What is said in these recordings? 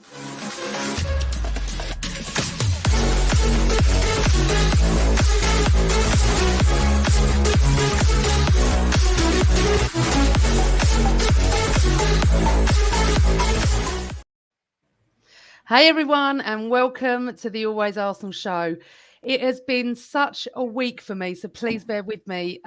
Hey everyone, and welcome to the Always Arsenal show. It has been such a week for me, so please bear with me.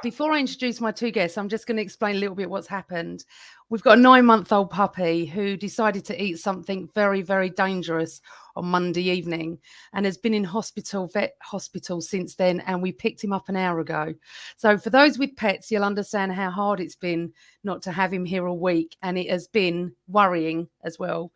Before I introduce my two guests, I'm just going to explain a little bit what's happened. We've got a 9-month-old puppy who decided to eat something very, very dangerous on Monday evening and has been in vet hospital since then, and we picked him up an hour ago. So for those with pets, you'll understand how hard it's been not to have him here all week, and it has been worrying as well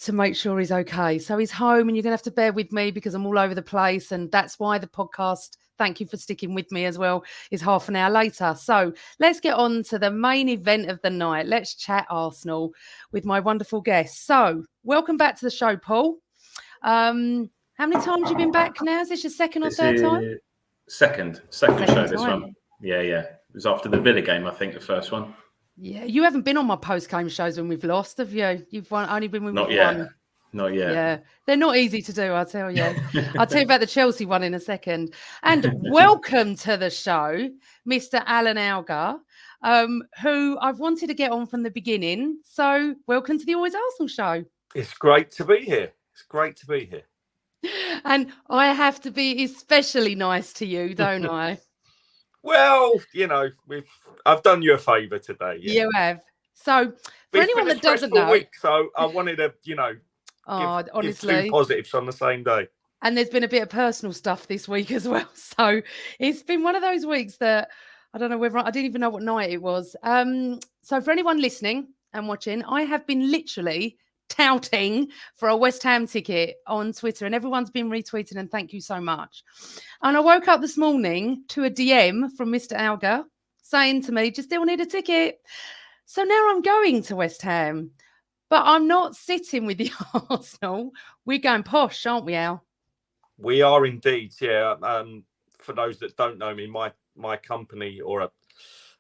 to make sure he's okay. So he's home, and you're going to have to bear with me because I'm all over the place. And that's why the podcast, thank you for sticking with me as well, is half an hour later. So let's get on to the main event of the night. Let's chat Arsenal with my wonderful guests. So welcome back to the show, Paul. How many times have you been back now? Is this your second or third time? Second show, this one. Yeah. It was after the Villa game, I think, the first one. Yeah, you haven't been on my post-game shows when we've lost, have you? You've only been when we've won. Not yet. Yeah, they're not easy to do, I'll tell you. I'll tell you about the Chelsea one in a second. And welcome to the show, Mr. Alan Alger, who I've wanted to get on from the beginning. So welcome to the Always Arsenal show. It's great to be here. And I have to be especially nice to you, don't I? Well, I've done you a favour today. Yeah. You have. So for anyone that doesn't know, week, so I wanted to, honestly, give two positives on the same day. And there's been a bit of personal stuff this week as well. So it's been one of those weeks that I don't know whether I didn't even know what night it was. So for anyone listening and watching, I have been literally touting for a West Ham ticket on Twitter, and everyone's been retweeting, and thank you so much. And I woke up this morning to a DM from Mr. Alger saying to me, "Do you still need a ticket?" So now I'm going to West Ham, but I'm not sitting with the Arsenal. We're going posh, aren't we, Al? We are indeed, yeah. For those that don't know me, my company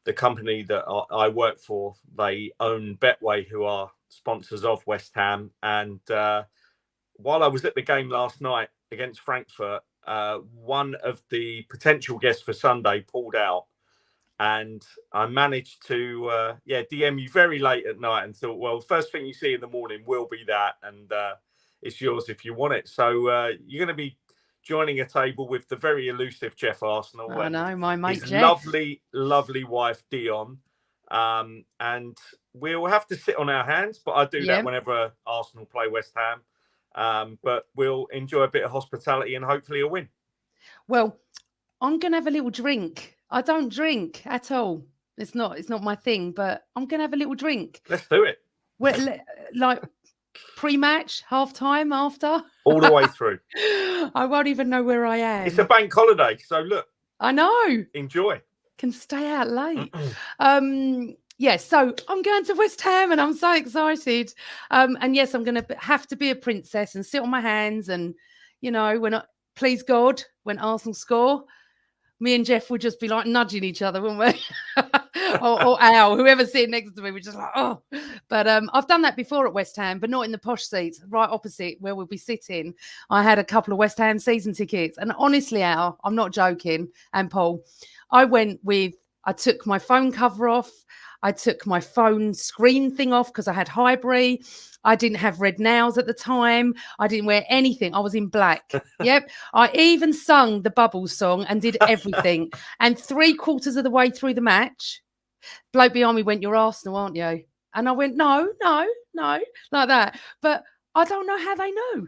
the company that I work for, they own Betway, who are sponsors of West Ham. And while I was at the game last night against Frankfurt, one of the potential guests for Sunday pulled out, and I managed to DM you very late at night and thought, well, first thing you see in the morning will be that, and it's yours if you want it. So you're going to be joining a table with the very elusive Jeff Arsenal. I know, my mate his Jeff. Lovely wife Dion. And we'll have to sit on our hands, but I do that whenever Arsenal play West Ham. But we'll enjoy a bit of hospitality and hopefully a win. Well, I'm going to have a little drink. I don't drink at all. It's not my thing, but I'm going to have a little drink. Let's do it. Well, like pre-match, half-time, after? All the way through. I won't even know where I am. It's a bank holiday, so look. I know. Enjoy. Can stay out late. So I'm going to West Ham and I'm so excited. And yes, I'm going to have to be a princess and sit on my hands. And, please God, when Arsenal score, me and Jeff would just be like nudging each other, wouldn't we? or Al, whoever's sitting next to me, we're just like, oh. But I've done that before at West Ham, but not in the posh seats, right opposite where we'll be sitting. I had a couple of West Ham season tickets. And honestly, Al, I'm not joking, and Paul, I took my phone cover off. I took my phone screen thing off because I had Highbury. I didn't have red nails at the time. I didn't wear anything. I was in black. Yep. I even sung the Bubbles song and did everything. And 3/4 of the way through the match, bloke behind me went, "You're Arsenal, aren't you?" And I went, no, like that. But I don't know how they know.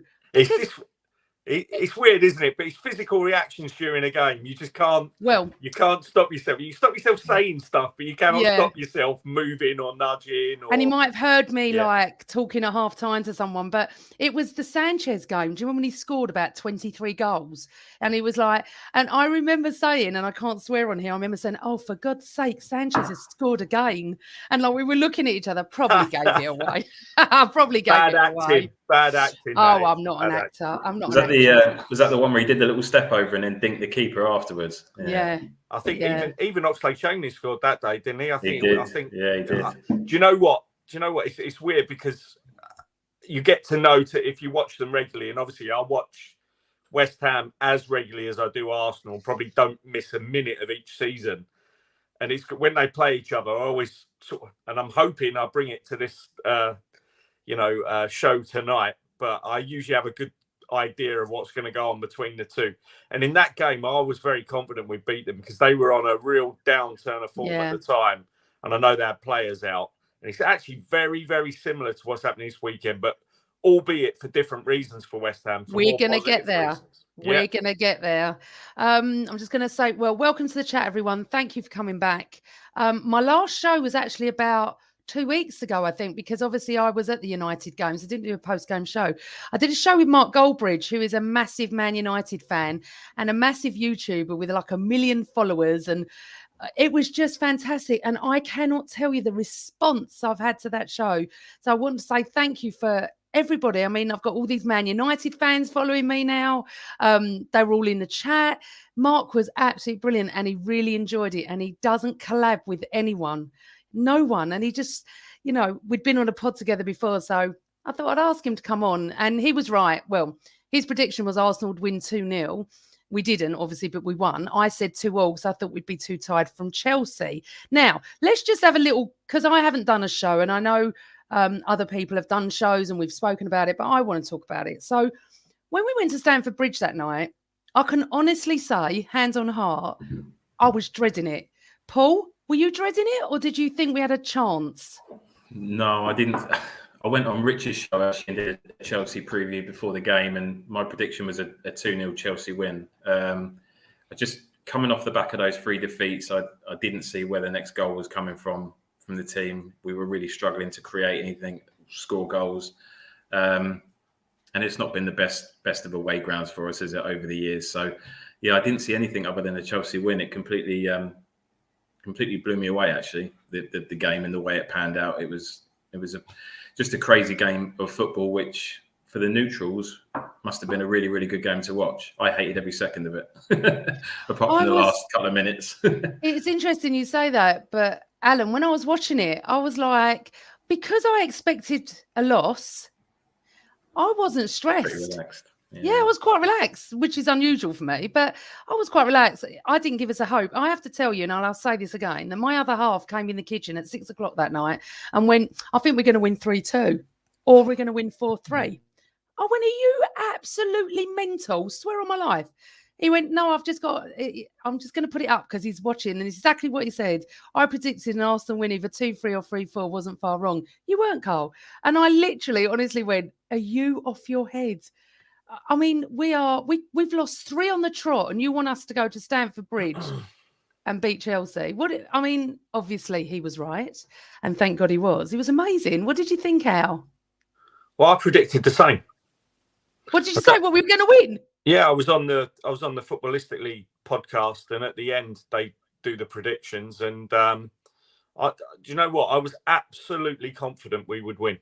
It's weird, isn't it? But it's physical reactions during a game. You just can't. Well, you can't stop yourself. You stop yourself saying stuff, but you cannot stop yourself moving or nudging. And he might have heard me like talking at half time to someone, but it was the Sanchez game. Do you remember when he scored about 23 goals? And he was like, and I remember saying, and I can't swear on here, I remember saying, "Oh, for God's sake, Sanchez has scored again." And like we were looking at each other, probably gave it away. Probably gave it away. Bad acting. Oh, I'm not an actor. I'm not. Was that the one where he did the little step over and then dinked the keeper afterwards? Yeah. I think even Oxlade-Chamberlain scored that day, didn't he? He did. Yeah, he did. Do you know what? It's weird because you get to know if you watch them regularly, and obviously I watch West Ham as regularly as I do Arsenal, probably don't miss a minute of each season. And it's when they play each other, I always and I'm hoping I bring it to this, show tonight, but I usually have a good idea of what's going to go on between the two. And in that game, I was very confident we beat them because they were on a real downturn of form at the time. And I know they had players out. And it's actually very, very similar to what's happening this weekend, but albeit for different reasons for West Ham. We're going to get there. We're going to get there. I'm just going to say, well, welcome to the chat, everyone. Thank you for coming back. My last show was actually about 2 weeks ago, I think, because obviously I was at the United games. I didn't do a post-game show. I did a show with Mark Goldbridge, who is a massive Man United fan and a massive YouTuber with like 1 million followers. And it was just fantastic. And I cannot tell you the response I've had to that show. So I want to say thank you for everybody. I mean, I've got all these Man United fans following me now. They were all in the chat. Mark was absolutely brilliant and he really enjoyed it. And he doesn't collab with anyone, no one. And he just, we'd been on a pod together before. So I thought I'd ask him to come on. And he was right. Well, his prediction was Arsenal would win 2-0. We didn't, obviously, but we won. I said 2-2, so I thought we'd be too tired from Chelsea. Now, let's just have a little, because I haven't done a show, and I know other people have done shows and we've spoken about it, but I want to talk about it. So when we went to Stamford Bridge that night, I can honestly say, hands on heart, I was dreading it. Paul, were you dreading it, or did you think we had a chance? No, I didn't. I went on Rich's show actually and did a Chelsea preview before the game, and my prediction was a 2-0 Chelsea win. I just coming off the back of those 3 defeats, I didn't see where the next goal was coming from the team. We were really struggling to create anything, score goals, and it's not been the best of away grounds for us, is it, over the years? So, yeah, I didn't see anything other than a Chelsea win. It completely blew me away. Actually, the game and the way it panned out, it was just a crazy game of football, which for the neutrals must have been a really, really good game to watch. I hated every second of it, apart from the last couple of minutes. It's interesting you say that, but Alan, when I was watching it, I was like, because I expected a loss, I wasn't stressed. Pretty relaxed. Yeah, I was quite relaxed, which is unusual for me, but I was quite relaxed. I didn't give us a hope. I have to tell you, and I'll say this again, that my other half came in the kitchen at 6:00 that night and went, I think we're going to win 3-2 or we're going to win 4-3. I went, are you absolutely mental? Swear on my life. He went, no, I'm just going to put it up because he's watching. And it's exactly what he said. I predicted an Arsenal win either 2-3 or 3-4, wasn't far wrong. You weren't, Carl. And I literally, honestly went, are you off your head? I mean, we've lost 3 on the trot and you want us to go to Stamford Bridge and beat Chelsea. Obviously he was right. And thank God he was. He was amazing. What did you think, Al? Well, I predicted the same. What did you say? Well, we were going to win. Yeah, I was on the Footballistically podcast, and at the end they do the predictions. And do you know what? I was absolutely confident we would win.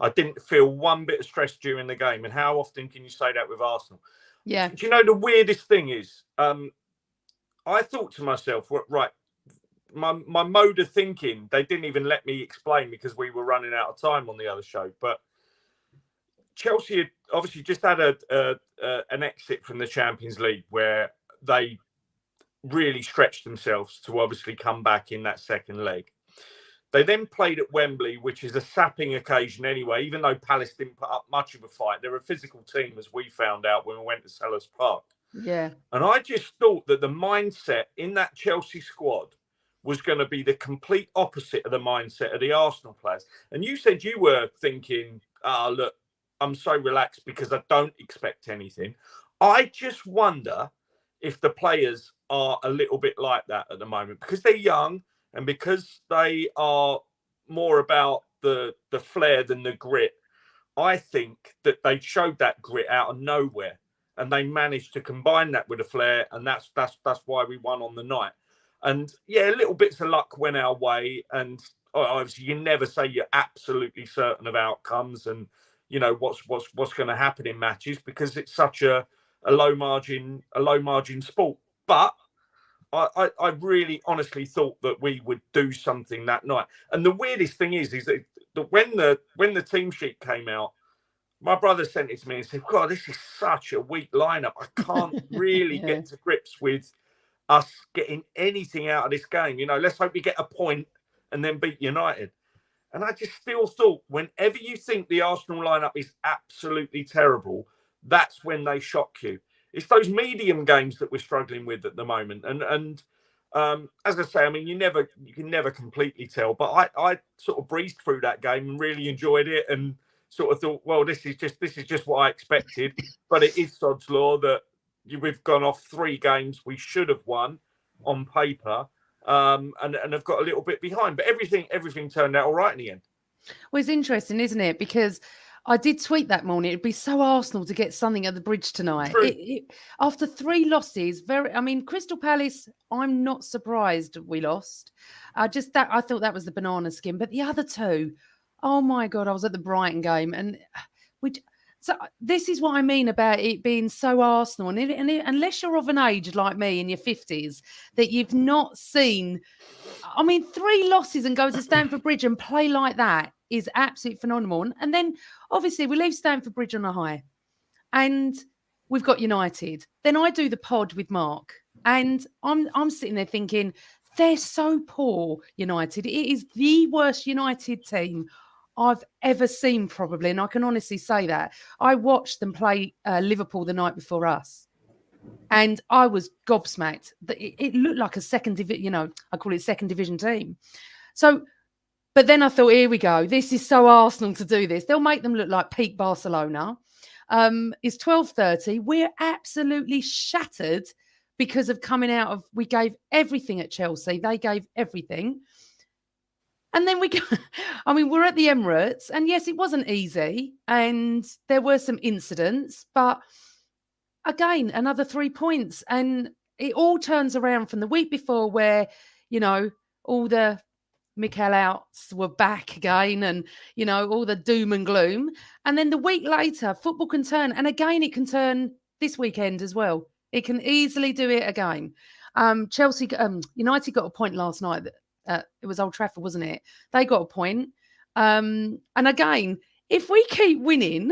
I didn't feel one bit of stress during the game. And how often can you say that with Arsenal? Yeah. Do you know the weirdest thing is? I thought to myself, right, my mode of thinking, they didn't even let me explain because we were running out of time on the other show, but Chelsea had obviously just had an exit from the Champions League where they really stretched themselves to obviously come back in that second leg. They then played at Wembley, which is a sapping occasion anyway, even though Palace didn't put up much of a fight. They're a physical team, as we found out when we went to Selhurst Park. Yeah. And I just thought that the mindset in that Chelsea squad was going to be the complete opposite of the mindset of the Arsenal players. And you said you were thinking, look, I'm so relaxed because I don't expect anything. I just wonder if the players are a little bit like that at the moment because they're young and because they are more about the flair than the grit. I think that they showed that grit out of nowhere and they managed to combine that with a flair, and that's why we won on the night. And yeah, little bits of luck went our way, and obviously you never say you're absolutely certain of outcomes and what's going to happen in matches because it's such a low margin sport. But I really honestly thought that we would do something that night. And the weirdest thing is that when the team sheet came out, My brother sent it to me and said, God, this is such a weak lineup. I can't really get to grips with us getting anything out of this game. Let's hope we get a point and then beat United. And I just still thought, whenever you think the Arsenal lineup is absolutely terrible, that's when they shock you. It's those medium games that we're struggling with at the moment. And as I say, I mean, you can never completely tell. But I sort of breezed through that game and really enjoyed it, and sort of thought, well, this is just what I expected. But it is sod's law that we've gone off 3 games we should have won on paper. And have got a little bit behind, but everything turned out all right in the end. Well, it's interesting, isn't it? Because I did tweet that morning, it'd be so Arsenal to get something at the Bridge tonight. After 3 losses, Crystal Palace, I'm not surprised we lost. I thought that was the banana skin, but the other 2, oh my God, I was at the Brighton game, and so this is what I mean about it being so Arsenal. And unless you're of an age like me in your 50s, that you've not seen, 3 losses and go to Stamford Bridge and play like that is absolutely phenomenal. And then obviously we leave Stamford Bridge on a high, and we've got United. Then I do the pod with Mark, and I'm sitting there thinking, they're so poor, United. It is the worst United team I've ever seen, probably, and I can honestly say that. I watched them play Liverpool the night before us, and I was gobsmacked. It looked like a second division, I call it second division team. So, but then I thought, here we go. This is so Arsenal to do this. They'll make them look like peak Barcelona. It's 12:30. We're absolutely shattered because of coming out of. We gave everything at Chelsea. They gave everything. And then we're at the Emirates, and yes, it wasn't easy, and there were some incidents, but again, another 3 points, and it all turns around from the week before where, all the Mikel outs were back again, and, all the doom and gloom. And then the week later, football can turn, and again, it can turn this weekend as well. It can easily do it again. United got a point last night. It was Old Trafford, wasn't it? They got a point. And again, if we keep winning,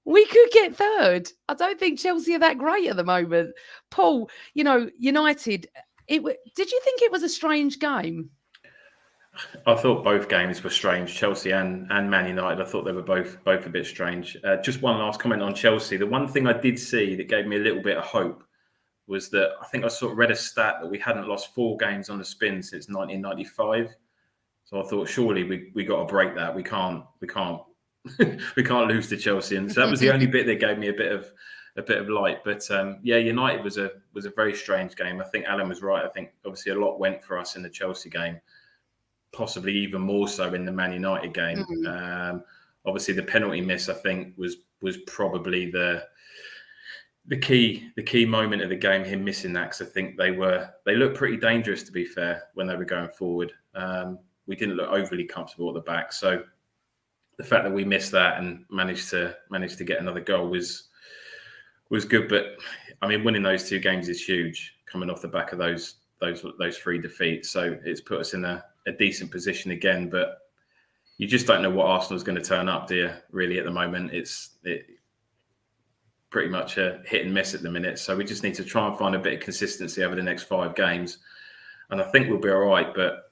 we could get 3rd. I don't think Chelsea are that great at the moment. Paul, United, did you think it was a strange game? I thought both games were strange, Chelsea and Man United. I thought they were both a bit strange. Just one last comment on Chelsea. The one thing I did see that gave me a little bit of hope was that I think I sort of read a stat that we hadn't lost 4 games on the spin since 1995. So I thought, surely we got to break that. We can't we can't lose to Chelsea. And so that was the only bit that gave me a bit of light. But United was a very strange game. I think Alan was right. I think obviously a lot went for us in the Chelsea game, possibly even more so in the Man United game. Obviously the penalty miss, I think, was probably the key moment of the game, him missing that, because I think they looked pretty dangerous, to be fair, when they were going forward. We didn't look overly comfortable at the back, so the fact that we missed that and managed to get another goal was good. But winning those 2 games is huge, coming off the back of those 3 defeats. So it's put us in a decent position again. But you just don't know what Arsenal's going to turn up, do you? Really, at the moment, it's pretty much a hit and miss at the minute. So we just need to try and find a bit of consistency over the next 5 games. And I think we'll be all right. But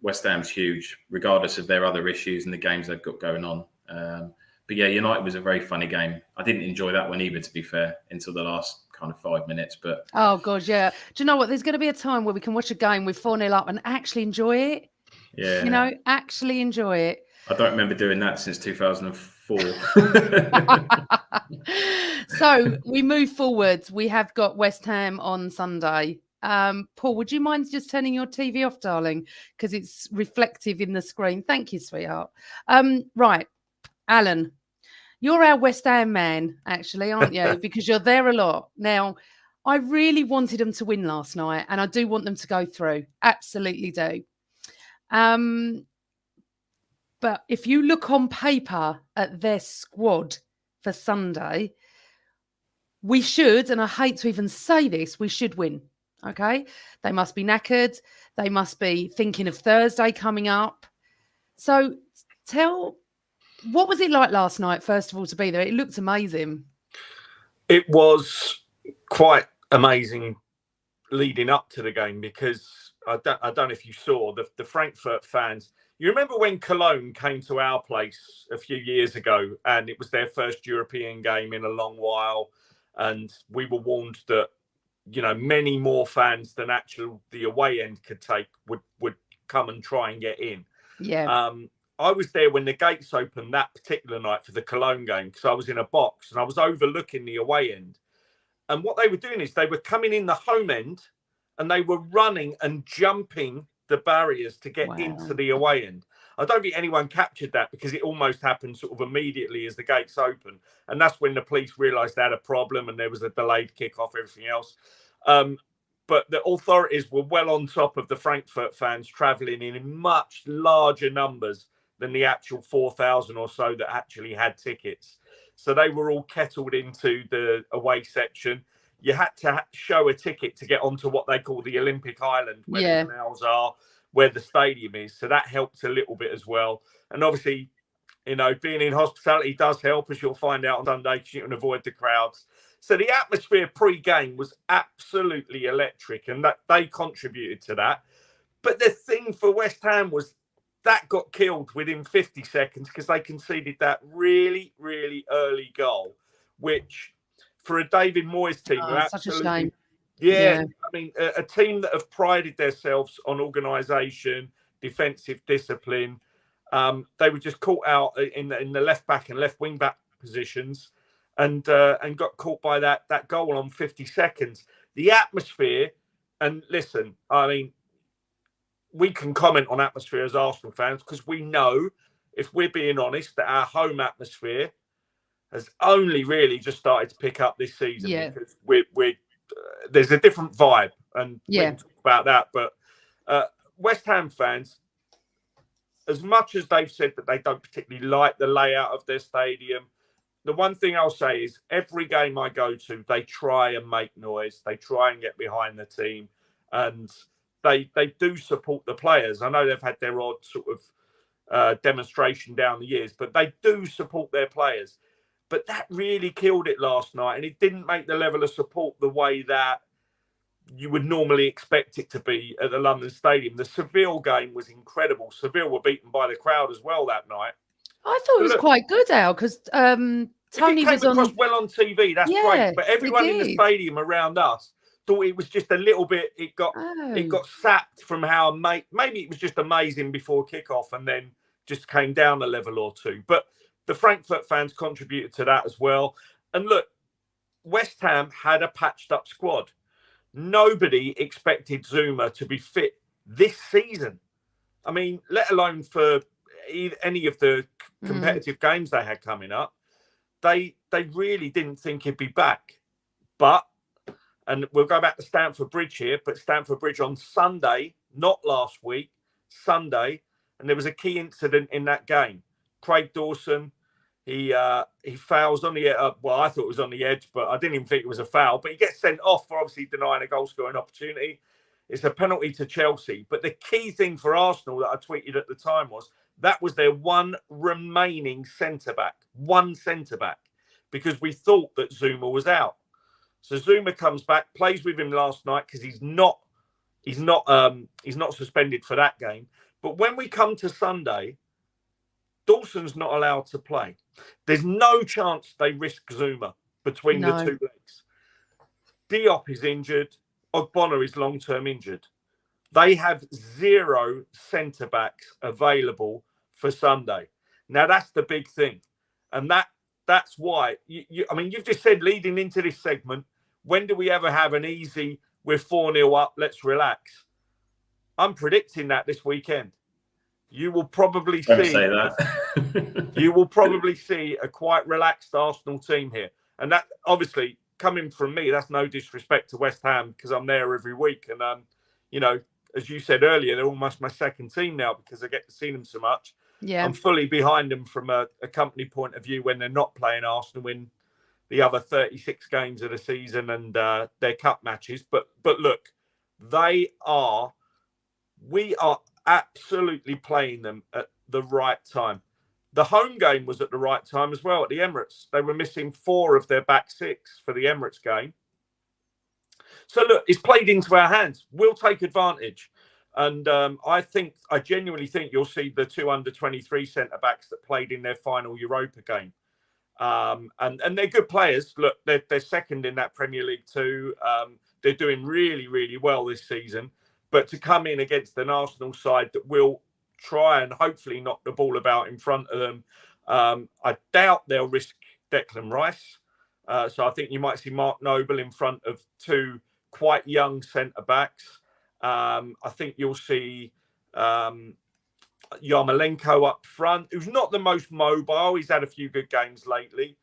West Ham's huge, regardless of their other issues and the games they've got going on. But yeah, United was a very funny game. I didn't enjoy that one either, to be fair, until the last kind of 5 minutes. But oh God, yeah. Do you know what? There's going to be a time where we can watch a game with 4-0 up and actually enjoy it. Yeah. Actually enjoy it. I don't remember doing that since 2004. So we move forward. We have got West Ham on Sunday. Paul, would you mind just turning your TV off, darling? Because it's reflective in the screen. Thank you, sweetheart. Right. Alan, you're our West Ham man, actually, aren't you? Because you're there a lot. Now, I really wanted them to win last night, and I do want them to go through. Absolutely do. But if you look on paper at their squad for Sunday, we should, and I hate to even say this, we should win. Okay? They must be knackered. They must be thinking of Thursday coming up. So tell What was it like last night, first of all, to be there? It looked amazing. It was quite amazing leading up to the game, because I don't know if you saw the Frankfurt fans. You remember when Cologne came to our place a few years ago, and it was their first European game in a long while, and we were warned that, you know, many more fans than actually the away end could take would come and try and get in. Yeah. I was there when the gates opened that particular night for the Cologne game, because I was in a box and I was overlooking the away end. And what they were doing is they were coming in the home end and they were running and jumping the barriers to get into the away end. I don't think anyone captured that, because it almost happened sort of immediately as the gates opened. And that's when the police realised they had a problem and there was a delayed kickoff, everything else. But the authorities were well on top of the Frankfurt fans travelling in much larger numbers than the actual 4,000 or so that actually had tickets. So they were all kettled into the away section. You had to show a ticket to get onto what they call the Olympic Island, where the canals are, where the stadium is. So that helped a little bit as well. And obviously, you know, being in hospitality does help, as you'll find out on Sunday, because you can avoid the crowds. So the atmosphere pre-game was absolutely electric, and that they contributed to that. But the thing for West Ham was that got killed within 50 seconds, because they conceded that really, really early goal, which for a David Moyes team, Such a shame. Yeah, I mean, a team that have prided themselves on organisation, defensive discipline, they were just caught out in the left back and left wing back positions, and got caught by that goal on 50 seconds. The atmosphere, and listen, I mean, we can comment on atmosphere as Arsenal fans, because we know, if we're being honest, that our home atmosphere has only really just started to pick up this season, because we're there's a different vibe, and we can talk about that. But West Ham fans, as much as they've said that they don't particularly like the layout of their stadium, the one thing I'll say is every game I go to, they try and make noise. They try and get behind the team, and they do support the players. I know they've had their odd sort of demonstration down the years, but they do support their players. But that really killed it last night, and it didn't make the level of support the way that you would normally expect it to be at the London Stadium. The Seville game was incredible. Seville were beaten by the crowd as well that night. I thought it was quite good, Al, because Tony was on well on TV. That's great, but everyone in the stadium around us thought it was just a little bit. It got sapped from how maybe it was just amazing before kickoff, and then just came down a level or two. But the Frankfurt fans contributed to that as well. And look, West Ham had a patched up squad. Nobody expected Zuma to be fit this season. I mean, let alone for any of the competitive games they had coming up. They really didn't think he'd be back. But, and we'll go back to Stamford Bridge here, but Stamford Bridge on Sunday, not last week, Sunday, and there was a key incident in that game. Craig Dawson, he fouls on the well, I thought it was on the edge, but I didn't even think it was a foul. But he gets sent off for obviously denying a goal scoring opportunity. It's a penalty to Chelsea. But the key thing for Arsenal that I tweeted at the time was that was their one remaining centre-back, because we thought that Zuma was out. So Zuma comes back, plays with him last night, because he's not suspended for that game. But when we come to Sunday, Dawson's not allowed to play. There's no chance they risk Zuma between the two legs. Diop is injured. Ogbonna is long-term injured. They have 0 centre-backs available for Sunday. Now, that's the big thing. And that's why, I mean, you've just said leading into this segment, when do we ever have an easy, we're 4-0 up, let's relax? I'm predicting that this weekend. You will probably you will probably see a quite relaxed Arsenal team here. And that, obviously, coming from me, that's no disrespect to West Ham, because I'm there every week. And, you know, as you said earlier, they're almost my second team now, because I get to see them so much. Yeah. I'm fully behind them from a company point of view when they're not playing Arsenal in the other 36 games of the season and their cup matches. But look, we are absolutely playing them at the right time. the home game was at the right time as well at the Emirates. They were missing 4 of their back 6 for the Emirates game. So look, it's played into our hands. We'll take advantage. And I genuinely think you'll see the 2 under-23 centre-backs that played in their final Europa game. And they're good players. Look, they're second in that Premier League too. They're doing really, really well this season. But to come in against an Arsenal side that will try and hopefully knock the ball about in front of them, I doubt they'll risk Declan Rice. So I think you might see Mark Noble in front of 2 quite young centre-backs. I think you'll see Yarmolenko up front, who's not the most mobile. He's had a few good games lately.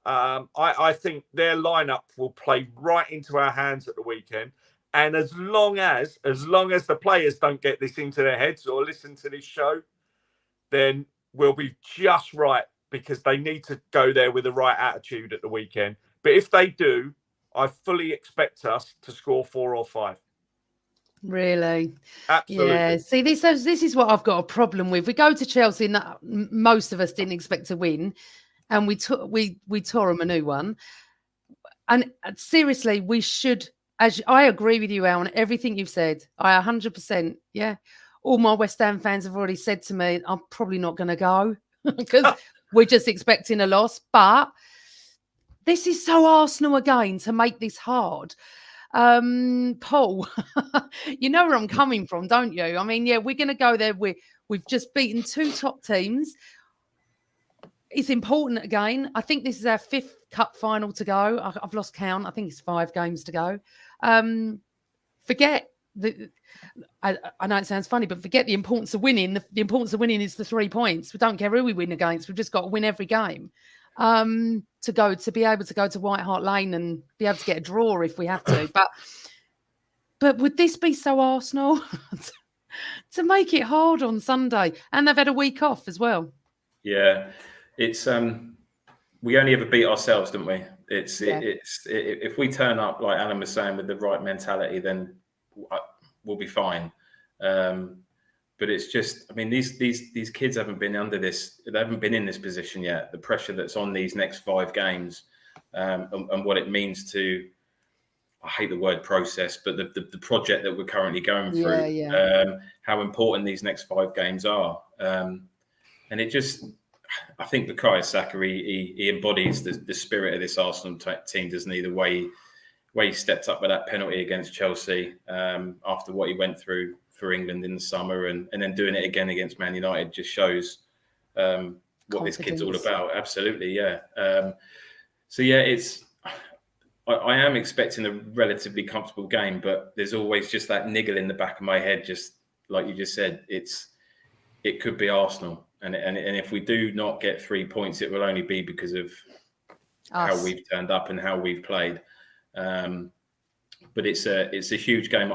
I think their lineup will play right into our hands at the weekend. And as long as the players don't get this into their heads or listen to this show, then we'll be just right, because they need to go there with the right attitude at the weekend. But if they do, I fully expect us to score 4 or 5. Really? Absolutely. Yeah. See, this is what I've got a problem with. We go to Chelsea, and most of us didn't expect to win, and we tore them a new one. And seriously, we should. I agree with you, Alan, everything you've said. I 100%. Yeah. All my West Ham fans have already said to me, I'm probably not going to go because we're just expecting a loss. But this is so Arsenal again to make this hard. Paul, you know where I'm coming from, don't you? I mean, yeah, we're going to go there. We've just beaten 2 top teams. It's important again. I think this is our 5th cup final to go. I've lost count. I think it's 5 games to go. Forget I know it sounds funny, but forget the importance of winning. The importance of winning is the 3 points. We don't care who we win against. We've just got to win every game to be able to go to White Hart Lane and be able to get a draw if we have to. But would this be so Arsenal to make it hard on Sunday? And they've had a week off as well. Yeah, it's we only ever beat ourselves, don't we? If we turn up like Alan was saying with the right mentality, then we'll be fine. But it's just, I mean, these kids haven't been under this. They haven't been in this position yet. The pressure that's on these next 5 games, and what it means to, I hate the word process, but the project that we're currently going through. How important these next 5 games are, and it just. I think Bukayo Saka, he embodies the spirit of this Arsenal team, doesn't he? The way he stepped up with that penalty against Chelsea after what he went through for England in the summer, and then doing it again against Man United just shows what this kid's all about. Absolutely, yeah. So yeah, I am expecting a relatively comfortable game, but there's always just that niggle in the back of my head, just like you just said. It could be Arsenal. And if we do not get 3 points, it will only be because of how we've turned up and how we've played. But it's a huge game.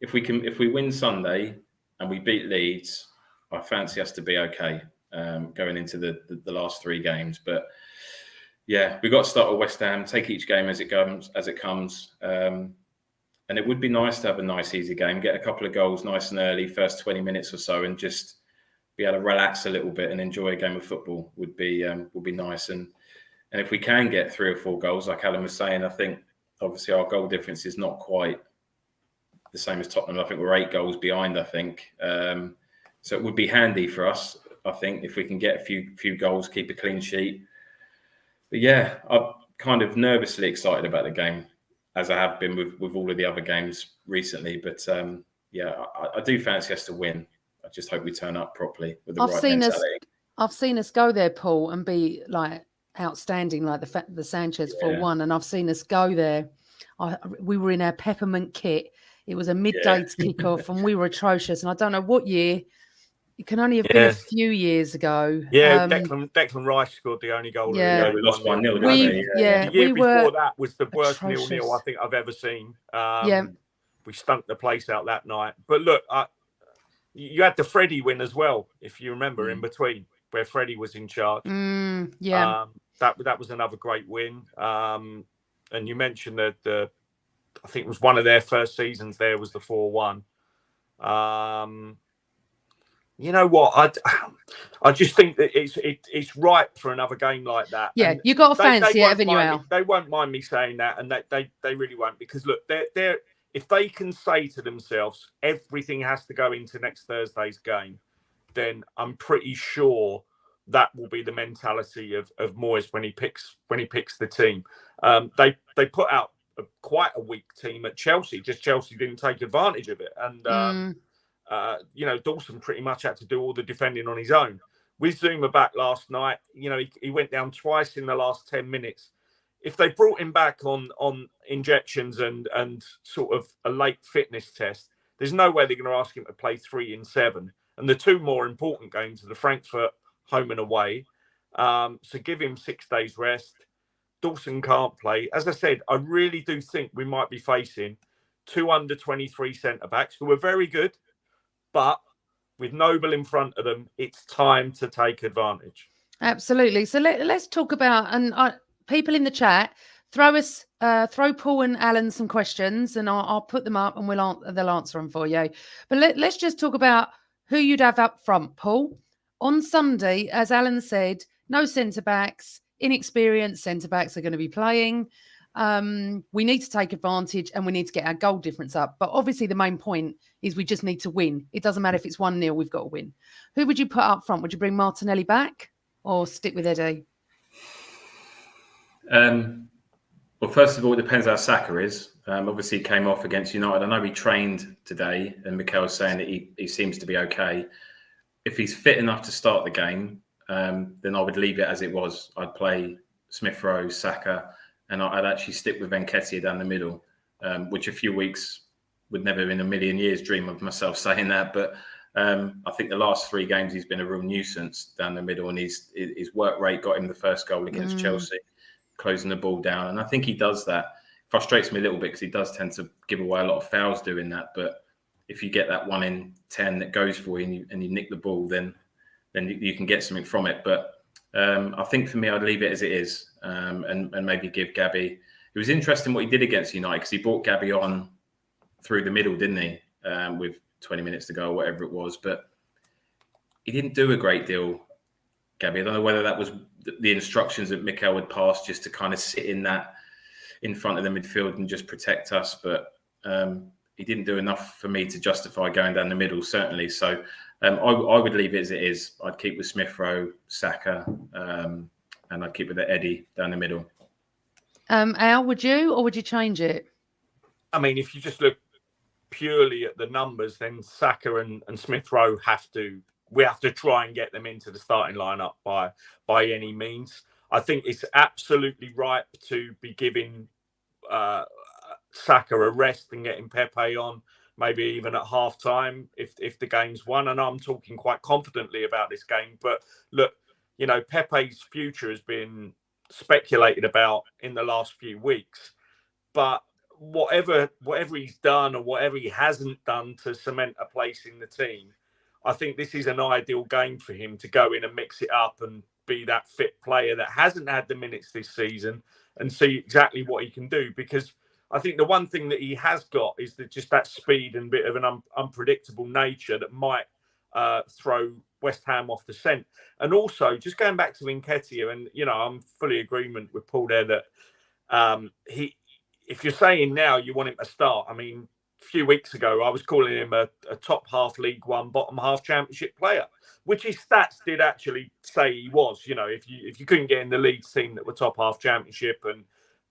If we win Sunday and we beat Leeds, I fancy us to be okay going into the last 3 games. But yeah, we've got to start with West Ham. Take each game as it comes. And it would be nice to have a nice easy game, get a couple of goals nice and early, first 20 minutes or so, and just be able to relax a little bit and enjoy a game of football would be nice. And if we can get 3 or 4 goals, like Alan was saying, I think obviously our goal difference is not quite the same as Tottenham. I think we're 8 goals behind, I think. So it would be handy for us, I think, if we can get a few goals, keep a clean sheet. But yeah, I'm kind of nervously excited about the game, as I have been with all of the other games recently. But yeah, I do fancy us to win. I just hope we turn up properly with the right mentality. I've seen us go there, Paul, and be like outstanding, like the Sanchez 4-1, and I've seen us go there. We were in our peppermint kit. It was a midday kickoff, and we were atrocious. And I don't know what year. It can only have been a few years ago. Yeah, Declan Rice scored the only goal. Yeah, we lost 1-0, didn't we? The year before that was the worst 0-0 I think I've ever seen. We stunk the place out that night. But look, you had the Freddie win as well, if you remember, in between, where Freddie was in charge. That was another great win. And you mentioned that I think it was one of their first seasons there was the 4-1. You know what? I just think that it's ripe for another game like that. Yeah, and you got to fancy it, haven't you, Al? They won't mind me saying that, and they really won't, because look, they're if they can say to themselves everything has to go into next Thursday's game, then I'm pretty sure that will be the mentality of Moyes when he picks the team. They put out quite a weak team at Chelsea. Just Chelsea didn't take advantage of it, and Dawson pretty much had to do all the defending on his own. With Zuma back last night, he went down twice in the last 10 minutes. If they brought him back on injections and sort of a late fitness test, there's no way they're going to ask him to play 3 in 7. And the 2 more important games are the Frankfurt home and away. So give him 6 days rest. Dawson can't play. As I said, I really do think we might be facing 2 under-23 centre-backs who are very good, but with Noble in front of them, it's time to take advantage. Absolutely. So let's talk about, and people in the chat, throw Paul and Alan some questions, and I'll put them up, and they'll answer them for you. But let's just talk about who you'd have up front, Paul. On Sunday, as Alan said, no centre-backs, inexperienced centre-backs are going to be playing. We need to take advantage, and we need to get our goal difference up. But obviously the main point is we just need to win. It doesn't matter if it's 1-0, we've got to win. Who would you put up front? Would you bring Martinelli back or stick with Eddie? Well, first of all, it depends how Saka is. Obviously, he came off against United. I know he trained today, and Mikel's saying that he seems to be okay. If he's fit enough to start the game, then I would leave it as it was. I'd play Smith Rowe, Saka, and I'd actually stick with Nketiah down the middle, which a few weeks would never in a million years dream of myself saying that. But I think the last 3 games he's been a real nuisance down the middle, and his work rate got him the first goal against Chelsea, closing the ball down. And I think he does that. Frustrates me a little bit because he does tend to give away a lot of fouls doing that. But if you get that 1 in 10 that goes for you and you nick the ball, then you can get something from it. But I think for me, I'd leave it as it is, and maybe give Gabby. It was interesting what he did against United, because he brought Gabby on through the middle, didn't he? With 20 minutes to go, or whatever it was. But he didn't do a great deal, Gabby. I don't know whether that was the instructions that Mikel had passed, just to kind of sit in front of the midfield and just protect us. But he didn't do enough for me to justify going down the middle, certainly. So I would leave it as it is. I'd keep with Smith Rowe, Saka, and I'd keep with Eddie down the middle. Al, would you, or would you change it? I mean, if you just look purely at the numbers, then Saka and Smith Rowe we have to try and get them into the starting lineup by any means. I think it's absolutely ripe to be giving Saka a rest and getting Pepe on, maybe even at half time if the game's won. And I'm talking quite confidently about this game. But look, Pepe's future has been speculated about in the last few weeks. But whatever he's done or whatever he hasn't done to cement a place in the team, I think this is an ideal game for him to go in and mix it up and be that fit player that hasn't had the minutes this season, and see exactly what he can do. Because I think the one thing that he has got is just that speed and bit of an unpredictable nature that might throw West Ham off the scent. And also, just going back to Nketiah, and I'm fully agreement with Paul there that if you're saying now you want him to start, I mean, a few weeks ago I was calling him a top half League One, bottom half Championship player, which his stats did actually say he was. If you couldn't get in the Leeds team that were top half Championship, and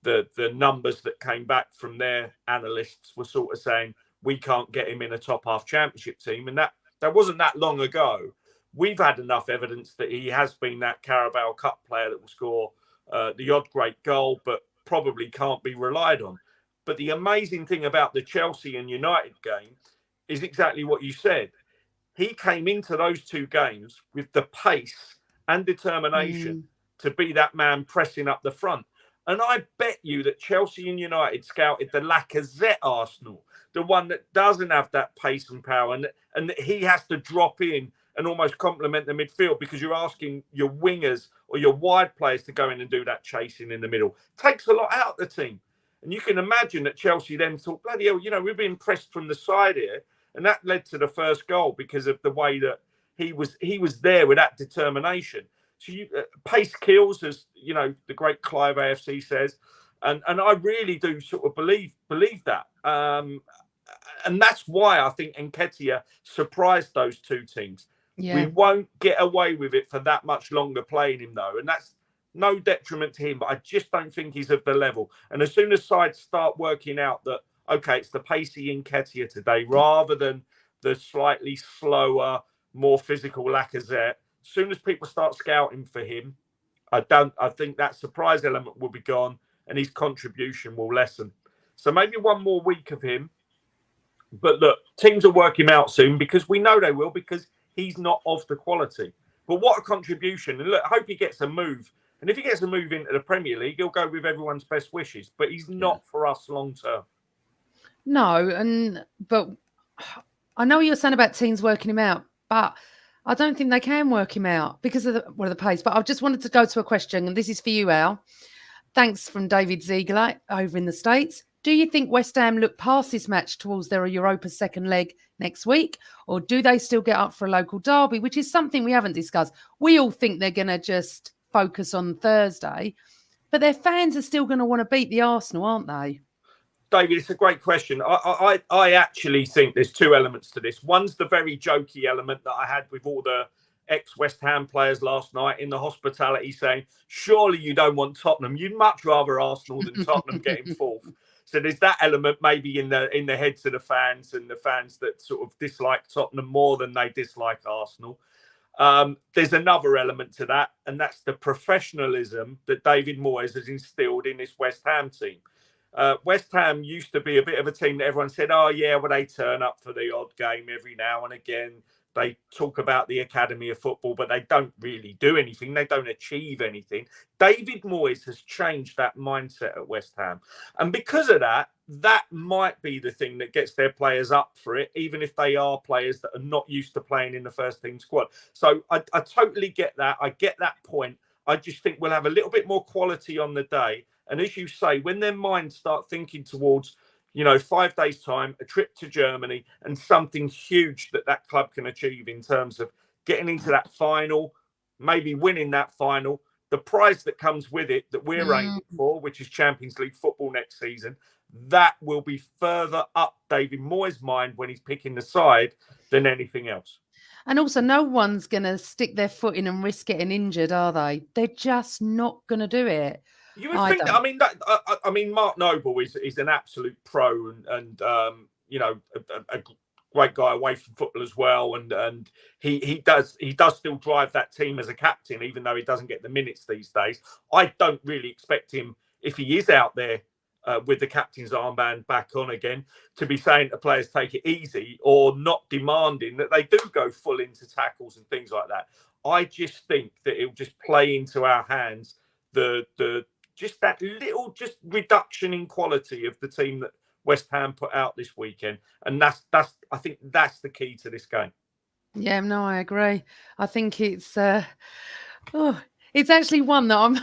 the numbers that came back from their analysts were sort of saying we can't get him in a top half Championship team, and that wasn't that long ago. We've had enough evidence that he has been that Carabao Cup player that will score the odd great goal, but probably can't be relied on. But the amazing thing about the Chelsea and United game is exactly what you said. He came into those 2 games with the pace and determination to be that man pressing up the front. And I bet you that Chelsea and United scouted the Lacazette Arsenal, the one that doesn't have that pace and power, and that he has to drop in and almost complement the midfield, because you're asking your wingers or your wide players to go in and do that chasing in the middle. Takes a lot out of the team. And you can imagine that Chelsea then thought, bloody hell, we're being pressed from the side here. And that led to the first goal because of the way that he was there with that determination. So pace kills, as you know, the great Clive AFC says, and I really do sort of believe that. And that's why I think Nketiah surprised those two teams. Yeah. We won't get away with it for that much longer playing him, though. And that's no detriment to him, but I just don't think he's of the level. And as soon as sides start working out that, okay, it's the pacey Nketiah today rather than the slightly slower, more physical Lacazette, as soon as people start scouting for him, I think that surprise element will be gone and his contribution will lessen. So maybe one more week of him. But look, teams will work him out soon because we know they will, because he's not of the quality. But what a contribution. And look, I hope he gets a move. And if he gets a move into the Premier League, he'll go with everyone's best wishes. But he's not for us long term. No, but I know what you're saying about teams working him out, but I don't think they can work him out because of the pace. But I just wanted to go to a question, and this is for you, Al. Thanks from David Ziegler over in the States. Do you think West Ham look past this match towards their Europa second leg next week? Or do they still get up for a local derby, which is something we haven't discussed? We all think they're going to just focus on Thursday, but their fans are still going to want to beat the Arsenal, aren't they? David, it's a great question. I actually think there's two elements to this. One's the very jokey element that I had with all the ex-West Ham players last night in the hospitality saying, surely you don't want Tottenham. You'd much rather Arsenal than Tottenham getting fourth. So there's that element maybe in the heads of the fans, and the fans that sort of dislike Tottenham more than they dislike Arsenal. There's another element to that, and that's the professionalism that David Moyes has instilled in this West Ham team. West Ham used to be a bit of a team that everyone said, oh, yeah, well, they turn up for the odd game every now and again. They talk about the Academy of Football, but they don't really do anything. They don't achieve anything. David Moyes has changed that mindset at West Ham. And because of that, that might be the thing that gets their players up for it, even if they are players that are not used to playing in the first team squad. So I totally get that. I get that point. I just think we'll have a little bit more quality on the day. And as you say, when their minds start thinking towards, 5 days' time, a trip to Germany, and something huge that club can achieve in terms of getting into that final, maybe winning that final, the prize that comes with it that we're aiming for, which is Champions League football next season, that will be further up David Moyes' mind when he's picking the side than anything else. And also, no one's going to stick their foot in and risk getting injured, are they? They're just not going to do it. You would think that. I mean, Mark Noble is an absolute pro and a great guy away from football as well, and he does still drive that team as a captain, even though he doesn't get the minutes these days. I don't really expect him, if he is out there with the captain's armband back on again, to be saying to players take it easy or not demanding that they do go full into tackles and things like that. I just think that it'll just play into our hands just that little reduction in quality of the team that West Ham put out this weekend. And I think that's the key to this game. Yeah, no, I agree. I think it's actually one that I'm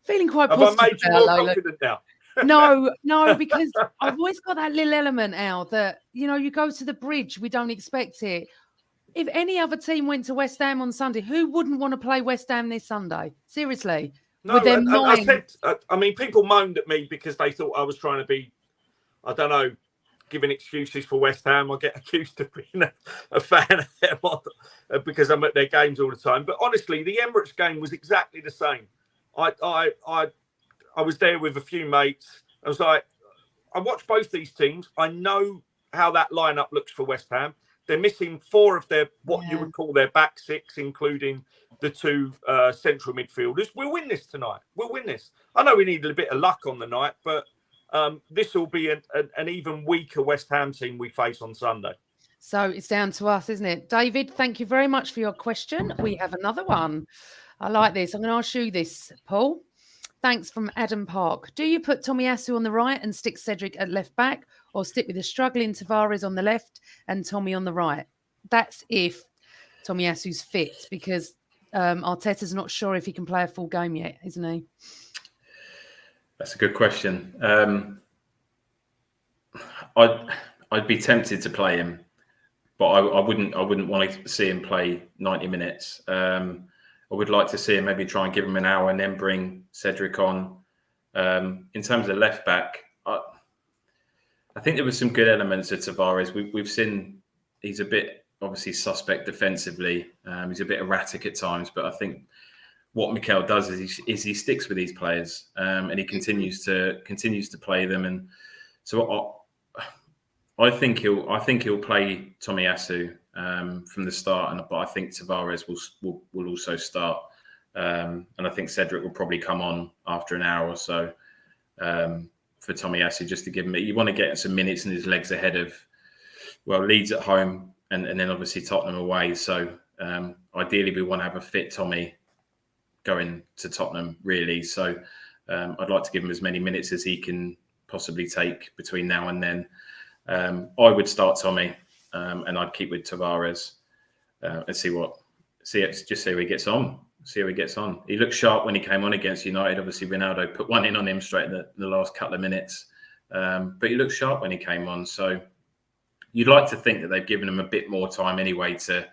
feeling quite positive about. Have I made you more confident now? No, because I've always got that little element, Al, that, you go to the bridge, we don't expect it. If any other team went to West Ham on Sunday, who wouldn't want to play West Ham this Sunday? Seriously. No, I said, people moaned at me because they thought I was trying to be, I don't know, giving excuses for West Ham. I get accused of being a fan of them because I'm at their games all the time. But honestly, the Emirates game was exactly the same. I was there with a few mates. I was like, I watched both these teams. I know how that lineup looks for West Ham. They're missing 4 of their you would call their back 6, including the 2 central midfielders. We'll win this tonight. We'll win this. I know we need a bit of luck on the night, but this will be an even weaker West Ham team we face on Sunday. So it's down to us, isn't it? David, thank you very much for your question. We have another one. I like this. I'm going to ask you this, Paul. Thanks from Adam Park. Do you put Tomiyasu on the right and stick Cedric at left back, or stick with the struggling Tavares on the left and Tommy on the right? That's if Tomiyasu's fit, because Arteta's not sure if he can play a full game yet, isn't he? That's a good question. I'd be tempted to play him, but I wouldn't want to see him play 90 minutes. I would like to see him maybe try and give him an hour and then bring Cedric on. In terms of left back, I think there were some good elements of Tavares. We've seen he's a bit obviously suspect defensively. He's a bit erratic at times, but I think what Mikel does is he sticks with these players and he continues to play them. And so I think he'll play Tomiyasu from the start, but I think Tavares will also start, and I think Cedric will probably come on after an hour or so for Tomiyasu, just to give him. You want to get some minutes in his legs ahead of Leeds at home and then obviously Tottenham away. So ideally we want to have a fit Tommy going to Tottenham, really. So I'd like to give him as many minutes as he can possibly take between now and then. I would start Tommy and I'd keep with Tavares and see how he gets on. See how he gets on. He looked sharp when he came on against United. Obviously, Ronaldo put one in on him straight in the last couple of minutes. But he looked sharp when he came on. So you'd like to think that they've given him a bit more time anyway to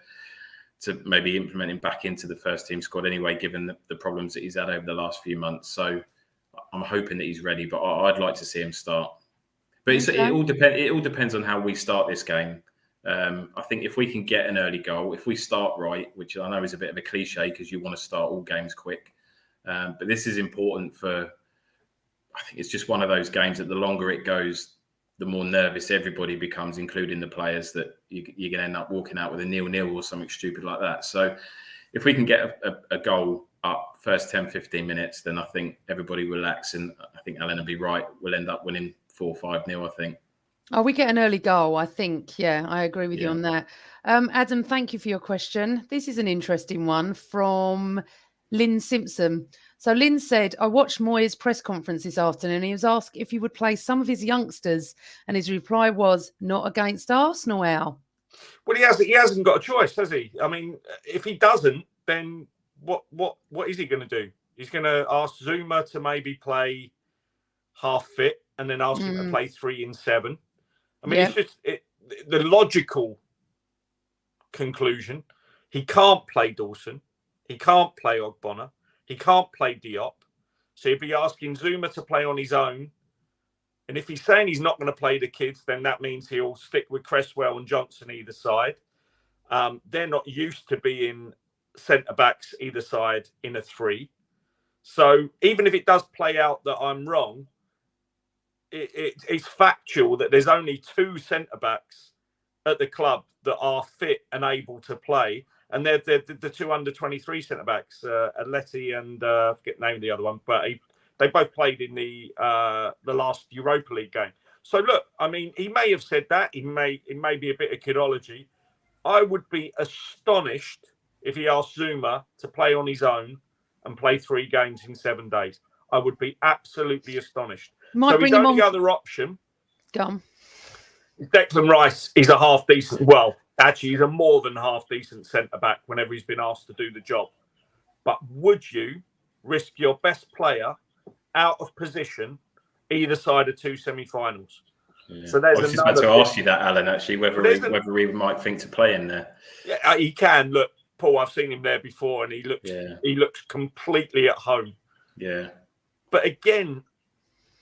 maybe implement him back into the first team squad anyway, given the problems that he's had over the last few months. So I'm hoping that he's ready, but I'd like to see him start. But it all depends on how we start this game. I think if we can get an early goal, if we start right, which I know is a bit of a cliche because you want to start all games quick, but this is important I think it's just one of those games that the longer it goes, the more nervous everybody becomes, including the players, that you're going to end up walking out with a 0-0 or something stupid like that. So if we can get a goal up first 10, 15 minutes, then I think everybody relax, and I think Alan will be right. We'll end up winning 4-5-0, I think. Oh, we get an early goal, I think. Yeah, I agree with you on that. Adam, thank you for your question. This is an interesting one from Lynn Simpson. So Lynn said, I watched Moyes' press conference this afternoon. He was asked if he would play some of his youngsters, and his reply was, not against Arsenal, Al. Well, he hasn't got a choice, has he? I mean, if he doesn't, then what is he going to do? He's going to ask Zuma to maybe play half fit and then ask him to play 3 in 7. I mean, it's just the logical conclusion. He can't play Dawson. He can't play Ogbonna. He can't play Diop. So he'd be asking Zuma to play on his own. And if he's saying he's not going to play the kids, then that means he'll stick with Cresswell and Johnson either side. They're not used to being centre-backs either side in a 3. So even if it does play out that I'm wrong, it's factual that there's only 2 centre-backs at the club that are fit and able to play. And they're the 2 under-23 centre-backs, Atleti and I forget the name of the other one, but they both played in the last Europa League game. So look, I mean, he may have said that. It may be a bit of kidology. I would be astonished if he asked Zuma to play on his own and play 3 games in 7 days. I would be absolutely astonished. Might so bring his him only on. other option, Go on. Declan Rice is a half decent. Well, actually, he's a more than half decent centre back whenever he's been asked to do the job. But would you risk your best player out of position either side of 2 semi-finals? Yeah. So there's I was just about to ask you that, Alan. Actually, whether we might think to play in there. Yeah, he can. Look, Paul, I've seen him there before, and he looks completely at home. Yeah. But again,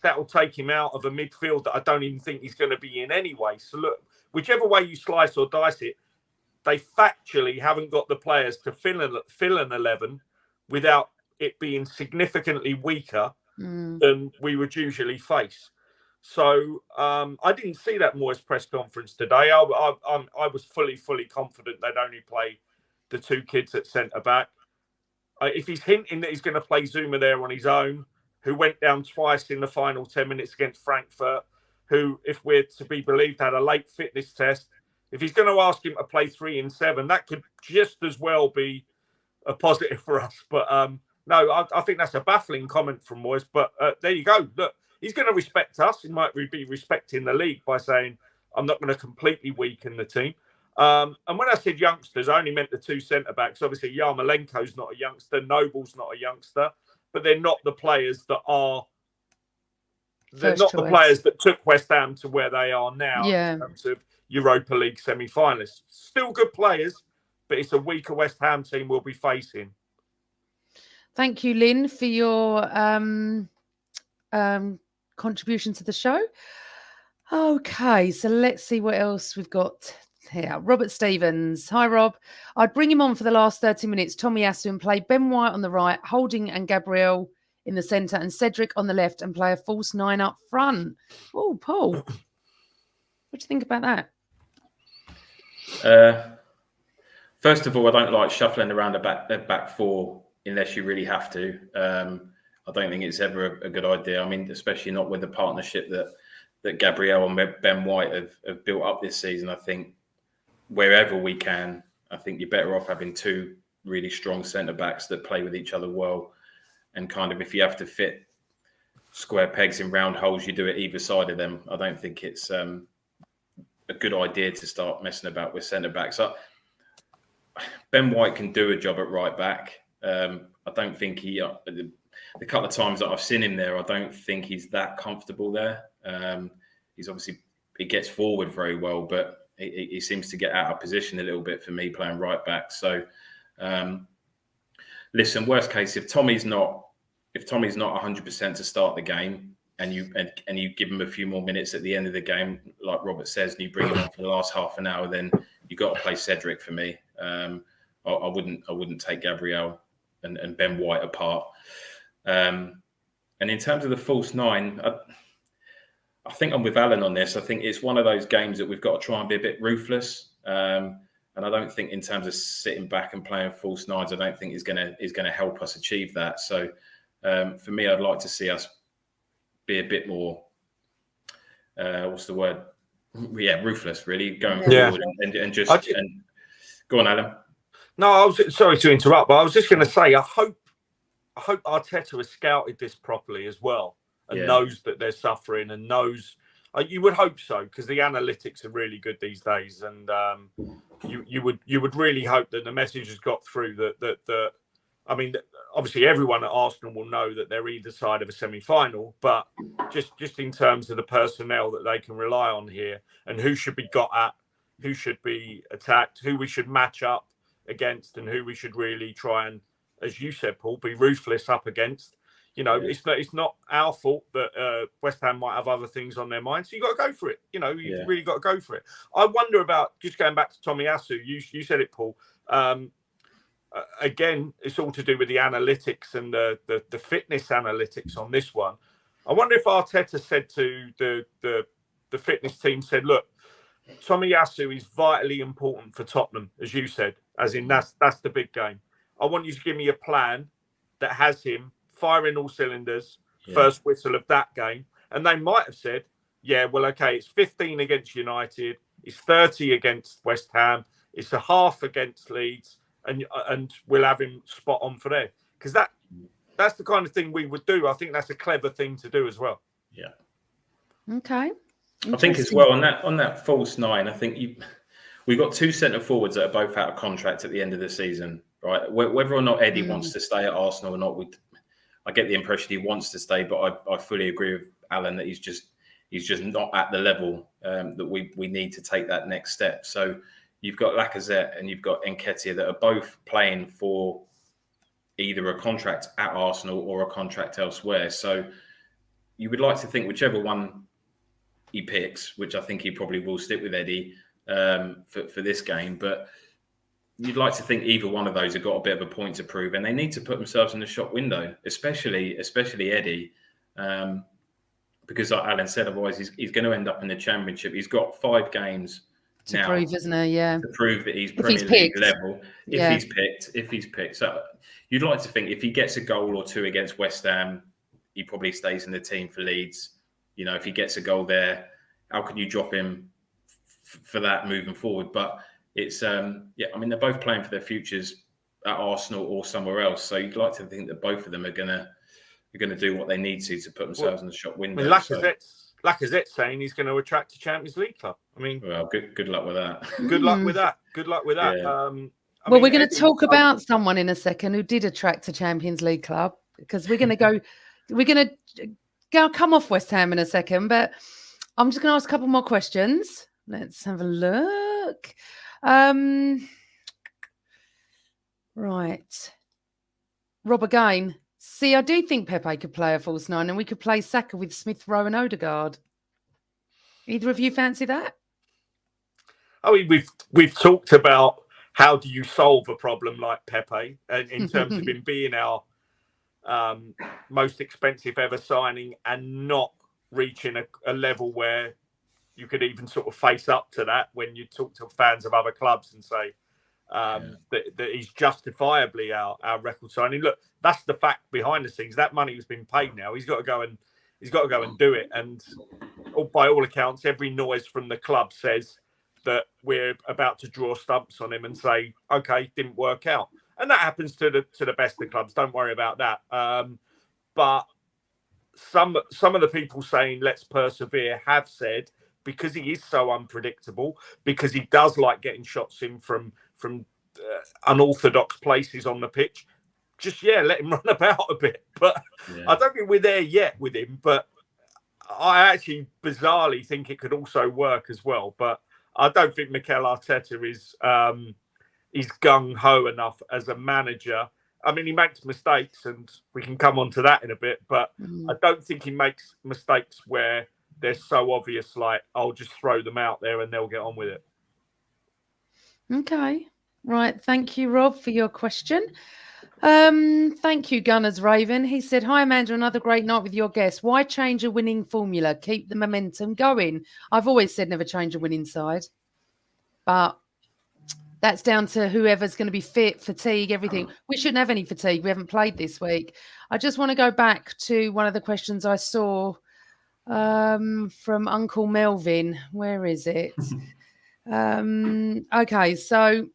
that will take him out of a midfield that I don't even think he's going to be in anyway. So look, whichever way you slice or dice it, they factually haven't got the players to fill an 11 without it being significantly weaker than we would usually face. So I didn't see that Moyes press conference today. I was fully confident they'd only play the 2 kids at centre-back. If he's hinting that he's going to play Zuma there on his own, who went down twice in the final 10 minutes against Frankfurt, who, if we're to be believed, had a late fitness test. If he's going to ask him to play 3 in 7, that could just as well be a positive for us. But no, I think that's a baffling comment from Moyes. But there you go. Look, he's going to respect us. He might be respecting the league by saying, I'm not going to completely weaken the team. And when I said youngsters, I only meant the 2 centre-backs. Obviously, Yarmolenko's not a youngster. Noble's not a youngster. But they're not the players that are... They're not the players that took West Ham to where they are now in terms of Europa League semi-finalists. Still good players, but it's a weaker West Ham team we'll be facing. Thank you, Lynn, for your contribution to the show. Okay, so let's see what else we've got here. Robert Stevens. Hi, Rob. I'd bring him on for the last 30 minutes. Tomiyasu and play Ben White on the right, Holding and Gabriel in the centre, and Cedric on the left, and play a false 9 up front. Oh, Paul, what do you think about that? First of all, I don't like shuffling around the back four unless you really have to. I don't think it's ever a good idea. I mean, especially not with the partnership that Gabriel and Ben White have built up this season. I think wherever we can, I think you're better off having two really strong centre-backs that play with each other well. And kind of if you have to fit square pegs in round holes, you do it either side of them. I don't think it's a good idea to start messing about with centre-backs. Ben White can do a job at right back. I don't think the couple of times that I've seen him there, I don't think he's that comfortable there. He gets forward very well, but he seems to get out of position a little bit for me playing right back. So, listen, worst case, if Tommy's not 100% to start the game, and you give him a few more minutes at the end of the game, like Robert says, and you bring him on for the last half an hour, then you've got to play Cedric for me. I wouldn't take Gabriel and Ben White apart. And in terms of the false 9, I think I'm with Alan on this. I think it's one of those games that we've got to try and be a bit ruthless. And I don't think in terms of sitting back and playing false 9s, I don't think is going to help us achieve that. So for me, I'd like to see us be a bit more, what's the word? Yeah, ruthless, really, going forward and just go on, Alan. No, I was sorry to interrupt, but I was just going to say, I hope Arteta has scouted this properly as well and knows that they're suffering and knows. You would hope so, because the analytics are really good these days, and you would really hope that the message has got through that. I mean, obviously everyone at Arsenal will know that they're either side of a semi-final, but just in terms of the personnel that they can rely on here and who should be got at, who should be attacked, who we should match up against, and who we should really try and, as you said, Paul, be ruthless up against. You know, it's not our fault that West Ham might have other things on their mind. So you got to go for it. You know, you've really got to go for it. I wonder about, just going back to Tomiyasu, you said it, Paul. Again, it's all to do with the analytics and the fitness analytics on this one. I wonder if Arteta said to the fitness team, said, look, Tomiyasu is vitally important for Tottenham, as you said, as in that's the big game. I want you to give me a plan that has him firing all cylinders, first whistle of that game. And they might have said, yeah, well, okay, it's 15 against United, it's 30 against West Ham, it's a half against Leeds, and we'll have him spot on for there. Because that's the kind of thing we would do. I think that's a clever thing to do as well. Yeah. Okay. I think as well on that false 9, I think we've got two centre forwards that are both out of contract at the end of the season, right? Whether or not Eddie wants to stay at Arsenal or not, I get the impression he wants to stay, but I fully agree with Alan that he's just not at the level that we need to take that next step. So you've got Lacazette and you've got Nketiah that are both playing for either a contract at Arsenal or a contract elsewhere. So you would like to think whichever one he picks, which I think he probably will stick with Eddie for this game, but you'd like to think either one of those have got a bit of a point to prove, and they need to put themselves in the shop window, especially Eddie, because like Alan said, otherwise he's going to end up in the Championship. He's got 5 games to prove, isn't he? Yeah, to prove that he's Premier League level. If he's picked, so you'd like to think if he gets a goal or two against West Ham, he probably stays in the team for Leeds. You know, if he gets a goal there, how can you drop him for that moving forward? But it's I mean, they're both playing for their futures at Arsenal or somewhere else. So you'd like to think that both of them are gonna do what they need to put themselves in the shop window. I mean, Lacazette's saying he's going to attract a Champions League club. I mean, well, good luck with that. Good luck with that. Good luck with that. Yeah. Well, we're going to talk about someone in a second who did attract a Champions League club, because we're going to come off West Ham in a second, but I'm just going to ask a couple more questions. Let's have a look. Right. Rob again. See, I do think Pepe could play a false nine, and we could play Saka with Smith Rowe and Odegaard. Either of you fancy that? I mean, we've talked about how do you solve a problem like Pepe, in terms of him being our most expensive ever signing and not reaching a level where you could even sort of face up to that when you talk to fans of other clubs and say that he's justifiably our record signing. Look, that's the fact behind the scenes. That money has been paid now. He's got to go and do it. And by all accounts, every noise from the club says that we're about to draw stumps on him and say, okay, didn't work out. And that happens to the best of clubs. Don't worry about that. But some of the people saying let's persevere have said, because he is so unpredictable, because he does like getting shots in from unorthodox places on the pitch, just let him run about a bit. But I don't think we're there yet with him. But I actually bizarrely think it could also work as well. But I don't think Mikel Arteta is gung-ho enough as a manager. I mean, he makes mistakes, and we can come on to that in a bit, but I don't think he makes mistakes where they're so obvious, like, I'll just throw them out there and they'll get on with it. Okay. Right. Thank you, Rob, for your question. Thank you, Gunners Raven. He said, hi, Amanda, another great night with your guests. Why change a winning formula? Keep the momentum going. I've always said never change a winning side, but that's down to whoever's going to be fit, fatigue, everything. We shouldn't have any fatigue. We haven't played this week. I just want to go back to one of the questions I saw from Uncle Melvin. Where is it? Okay, so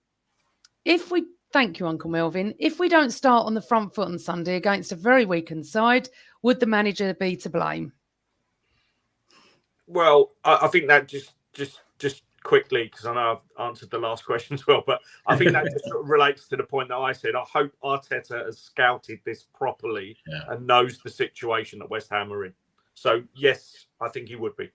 thank you, Uncle Melvin. If we don't start on the front foot on Sunday against a very weakened side, would the manager be to blame? Well, I think that just quickly, because I know I've answered the last question as well, but I think that just sort of relates to the point that I said. I hope Arteta has scouted this properly and knows the situation that West Ham are in. So, yes, I think he would be.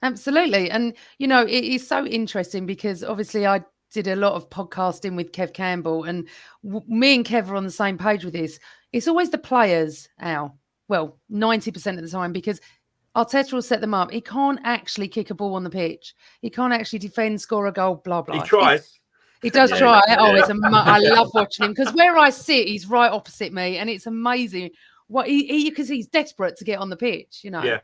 Absolutely. And, it is so interesting because obviously I did a lot of podcasting with Kev Campbell, and me and Kev are on the same page with this. It's always the players, Al. Well, 90% of the time, because Arteta will set them up. He can't actually kick a ball on the pitch. He can't actually defend, score a goal, blah, blah. He tries. He does try. Oh, I love watching him because where I sit, he's right opposite me, and it's amazing. What because he's desperate to get on the pitch, Yeah.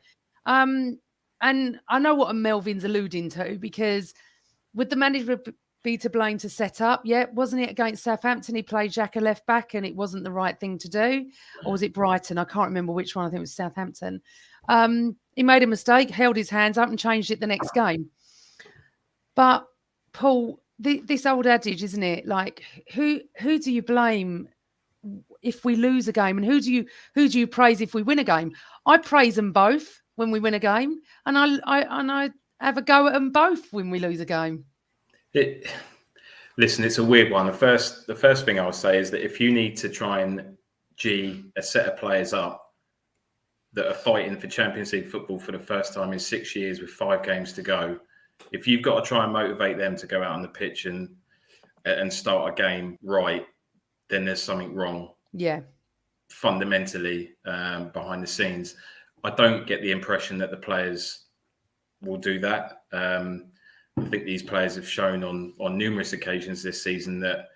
And I know what Melvin's alluding to, because would the manager be to blame to set up? Yeah, wasn't it against Southampton? He played Xhaka left back, and it wasn't the right thing to do, or was it Brighton? I can't remember which one. I think it was Southampton. He made a mistake, held his hands up, and changed it the next game. But Paul, this old adage, isn't it? Like, who do you blame if we lose a game, and who do you praise if we win a game? I praise them both when we win a game, and I have a go at them both when we lose a game. Listen, it's a weird one. The first thing I'll say is that if you need to try and G a set of players up that are fighting for Champions League football for the first time in 6 years with 5 games to go, if you've got to try and motivate them to go out on the pitch and start a game right, then there's something wrong. Yeah. Fundamentally, behind the scenes. I don't get the impression that the players will do that. I think these players have shown on numerous occasions this season that,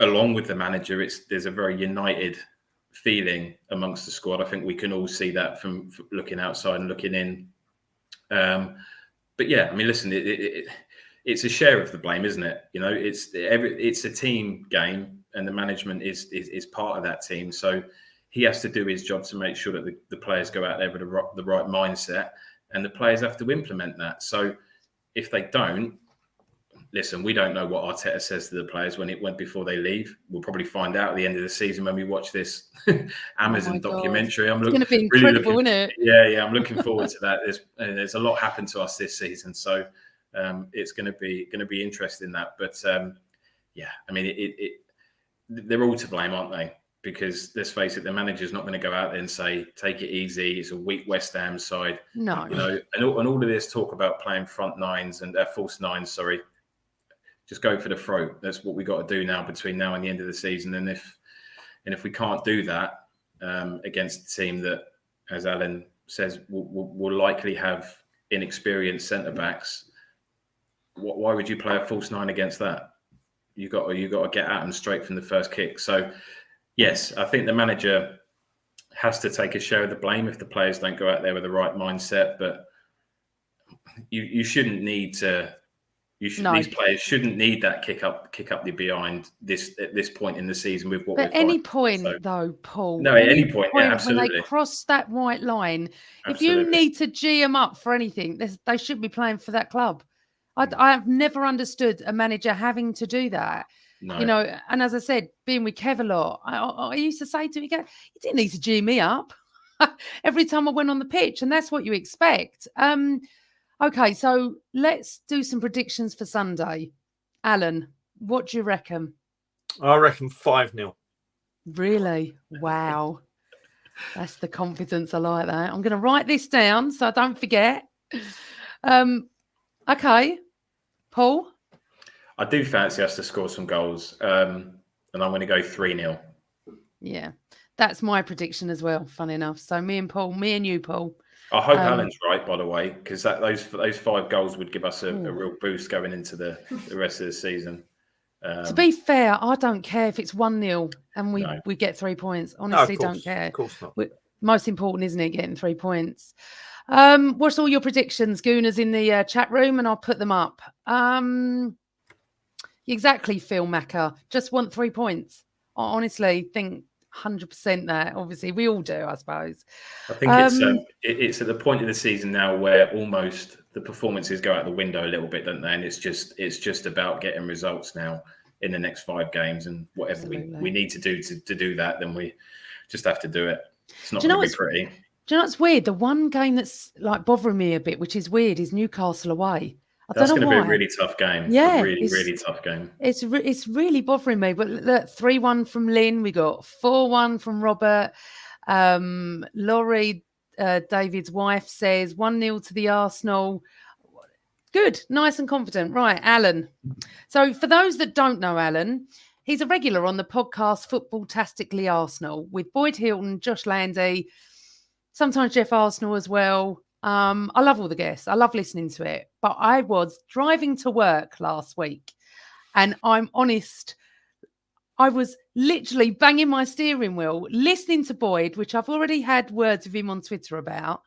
along with the manager, there's a very united feeling amongst the squad. I think we can all see that from looking outside and looking in. But yeah, I mean, listen, it's a share of the blame, isn't it? It's a team game, and the management is part of that team. So he has to do his job to make sure that the players go out there with the right mindset, and the players have to implement that. So if they don't, listen, we don't know what Arteta says to the players before they leave. We'll probably find out at the end of the season when we watch this Amazon documentary. It's going to be incredible, isn't it? Yeah, I'm looking forward to that. There's a lot happened to us this season, so it's going to be interesting that. But yeah, I mean, they're all to blame, aren't they? because let's face it, the manager's not going to go out there and say, take it easy. It's a weak West Ham side. No. And all of this talk about playing front nines and false nines, sorry, just go for the throat. That's what we got to do now between now and the end of the season. And if we can't do that against a team that, as Alan says, will likely have inexperienced centre backs, why would you play a false nine against that? You got to get at them straight from the first kick. So, yes, I think the manager has to take a share of the blame if the players don't go out there with the right mindset. But you shouldn't need to. These players shouldn't need that kick up the behind at this point in the season with what. But at any point, though, Paul. No, at any point, yeah, absolutely. When they cross that white line, Absolutely. If you need to G them up for anything, they should be playing for that club. I've never understood a manager having to do that. No. You know, and as I said, being with Kev a lot, I used to say to him, you didn't need to G me up every time I went on the pitch, and that's what you expect. Okay, so let's do some predictions for Sunday. Alan, what do you reckon? I reckon 5-0. Really? Wow. That's the confidence. I like that. I'm going to write this down so I don't forget. Okay. Paul? I do fancy us to score some goals, and I'm going to go 3-0. Yeah, that's my prediction as well, funny enough. So me and you, Paul. I hope Alan's right, by the way, because those 5 goals would give us a real boost going into the rest of the season. To be fair, I don't care if it's 1-0 and we get 3 points. Honestly, don't care. Of course not. Most important, isn't it, getting 3 points? What's all your predictions, Gooners, in the chat room, and I'll put them up. Exactly, Phil Macker. Just want 3 points. I honestly think 100% that. Obviously, we all do, I suppose. I think it's at the point of the season now where almost the performances go out the window a little bit, don't they? And it's just about getting results now in the next 5 games, and whatever we need to do to do that, then we just have to do it. It's not going to be pretty. Do you know what's weird? The one game that's like bothering me a bit, which is weird, is Newcastle away. That's going to be a really tough game. Yeah, really tough game. It's really bothering me. But look, 3-1 from Lynn. We got 4-1 from Robert. Laurie, David's wife, says 1-0 to the Arsenal. Good, nice and confident. Right, Alan. So for those that don't know Alan, he's a regular on the podcast Football-tastically Arsenal with Boyd Hilton, Josh Landy, sometimes Jeff Arsenal as well. I love all the guests. I love listening to it. But I was driving to work last week, and I'm honest, I was literally banging my steering wheel, listening to Boyd, which I've already had words with him on Twitter about,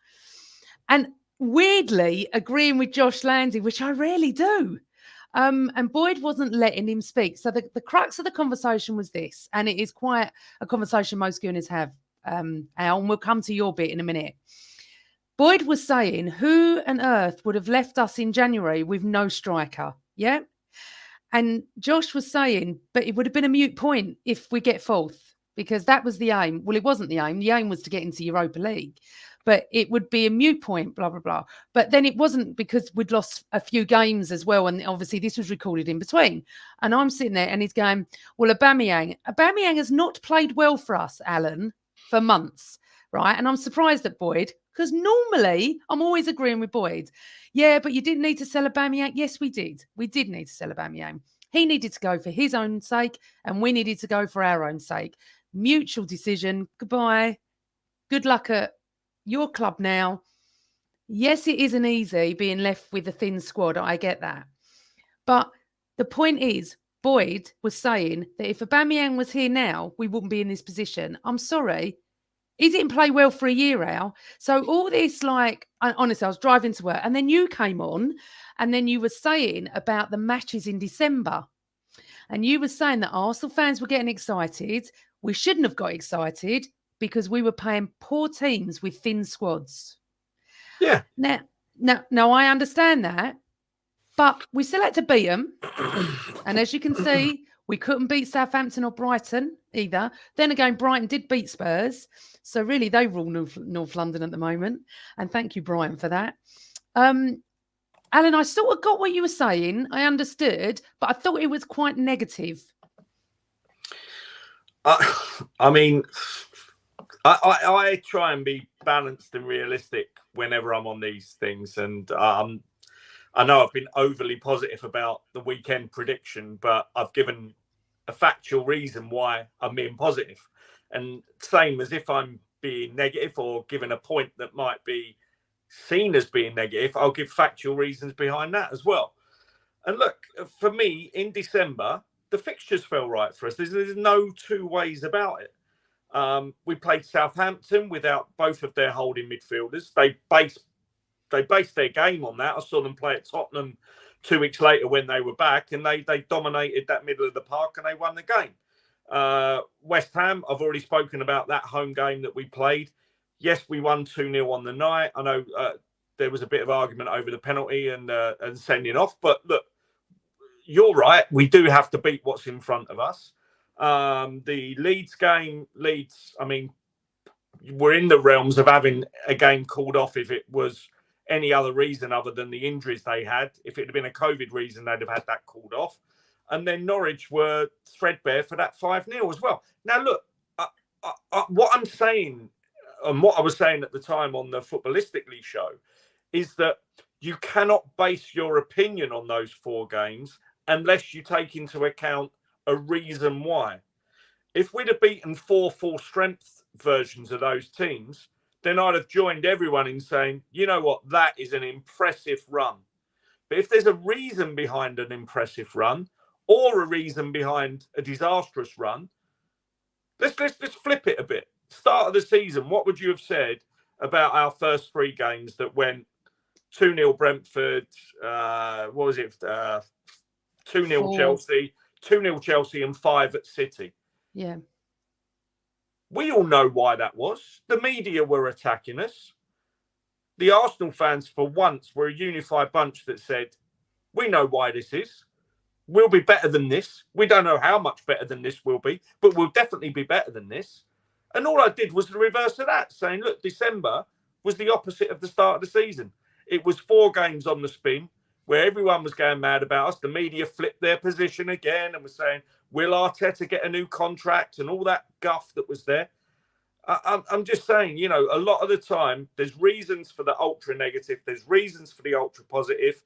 and weirdly agreeing with Josh Landy, which I rarely do. And Boyd wasn't letting him speak. So the crux of the conversation was this, and it is quite a conversation most Gooners have, Al, and we'll come to your bit in a minute. Boyd was saying, who on earth would have left us in January with no striker? Yeah. And Josh was saying, but it would have been a moot point if we get 4th, because that was the aim. Well, it wasn't the aim. The aim was to get into Europa League, but it would be a moot point, blah, blah, blah. But then it wasn't, because we'd lost a few games as well. And obviously this was recorded in between. And I'm sitting there and he's going, well, Aubameyang has not played well for us, Alan, for months. Right. And I'm surprised at Boyd, because normally I'm always agreeing with Boyd. Yeah, but you didn't need to sell Aubameyang. Yes, we did. We did need to sell Aubameyang. He needed to go for his own sake, and we needed to go for our own sake. Mutual decision. Goodbye. Good luck at your club now. Yes, it isn't easy being left with a thin squad. I get that. But the point is, Boyd was saying that if Aubameyang was here now, we wouldn't be in this position. I'm sorry. He didn't play well for a year, Al. So all this, honestly, I was driving to work, and then you came on, and then you were saying about the matches in December. And you were saying that Arsenal fans were getting excited. We shouldn't have got excited because we were playing poor teams with thin squads. Yeah. Now I understand that, but we still had to beat them. And as you can see, we couldn't beat Southampton or Brighton either. Then again, Brighton did beat Spurs. So really, they rule North London at the moment. And thank you, Brian, for that. Alan, I sort of got what you were saying. I understood, but I thought it was quite negative. I mean, I try and be balanced and realistic whenever I'm on these things, and I know I've been overly positive about the weekend prediction, but I've given a factual reason why I'm being positive. And same as if I'm being negative or given a point that might be seen as being negative, I'll give factual reasons behind that as well. And look, for me, in December, the fixtures fell right for us. There's no two ways about it. We played Southampton without both of their holding midfielders. They based their game on that. I saw them play at Tottenham 2 weeks later when they were back, and they dominated that middle of the park and they won the game. West Ham, I've already spoken about that home game that we played. Yes, we won 2-0 on the night. I know there was a bit of argument over the penalty and sending off, but look, you're right. We do have to beat what's in front of us. The Leeds game, I mean, we're in the realms of having a game called off if it was any other reason other than the injuries they had. If it had been a COVID reason, they'd have had that called off. And then Norwich were threadbare for that 5-0 as well. Now, look, what I'm saying and what I was saying at the time on the Footballistically show is that you cannot base your opinion on those 4 games unless you take into account a reason why. If we'd have beaten 4 full strength versions of those teams, then I'd have joined everyone in saying, you know what, that is an impressive run. But if there's a reason behind an impressive run or a reason behind a disastrous run, let's flip it a bit. Start of the season, what would you have said about our first 3 games that went 2-0 Brentford, what was it, 2-0 Chelsea, 2-0 Chelsea and 5 at City? Yeah. We all know why that was. The media were attacking us. The Arsenal fans, for once, were a unified bunch that said, we know why this is. We'll be better than this. We don't know how much better than this will be, but we'll definitely be better than this. And all I did was the reverse of that, saying, look, December was the opposite of the start of the season. It was 4 games on the spin where everyone was going mad about us. The media flipped their position again and was saying, will Arteta get a new contract and all that guff that was there. I'm just saying, you know, a lot of the time, there's reasons for the ultra negative. There's reasons for the ultra positive.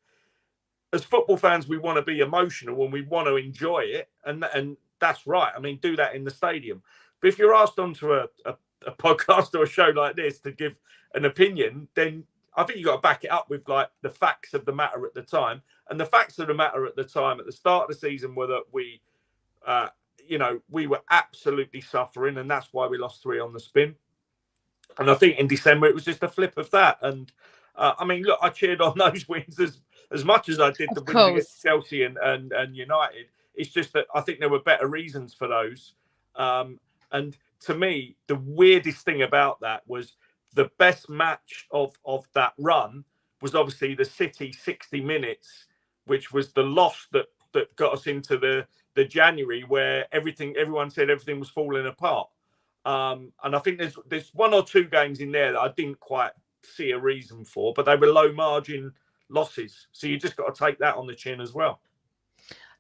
As football fans, we want to be emotional and we want to enjoy it. And that's right. I mean, do that in the stadium. But if you're asked onto a podcast or a show like this to give an opinion, then I think you've got to back it up with like the facts of the matter at the time. And the facts of the matter at the time at the start of the season were that we were absolutely suffering, and that's why we lost 3 on the spin. And I think in December it was just a flip of that. And I mean, look, I cheered on those wins as much as I did the wins against Chelsea and United. It's just that I think there were better reasons for those. And to me, the weirdest thing about that was the best match of that run was obviously the City 60 minutes, which was the loss that got us into the January where everyone said everything was falling apart. And I think there's 1 or 2 games in there that I didn't quite see a reason for, but they were low margin losses. So you just got to take that on the chin as well.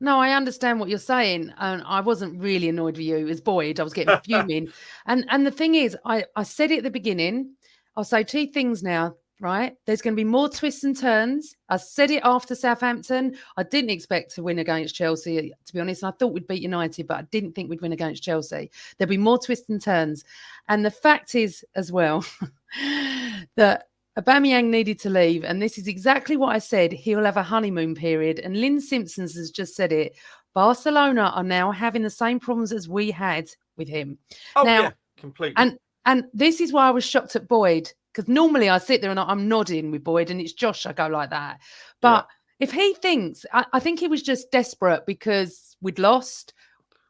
No, I understand what you're saying. And I wasn't really annoyed with you. It was Boyd. I was getting fuming. And the thing is, I said it at the beginning. I'll say 2 things now, right? There's going to be more twists and turns. I said it after Southampton. I didn't expect to win against Chelsea, to be honest. I thought we'd beat United, but I didn't think we'd win against Chelsea. There'll be more twists and turns. And the fact is as well that Aubameyang needed to leave. And this is exactly what I said. He'll have a honeymoon period. And Lynn Simpsons has just said it. Barcelona are now having the same problems as we had with him. Oh, now, yeah, completely. And this is why I was shocked at Boyd, because normally I sit there and I'm nodding with Boyd and it's Josh, I go like that. But if he thinks, I think he was just desperate because we'd lost,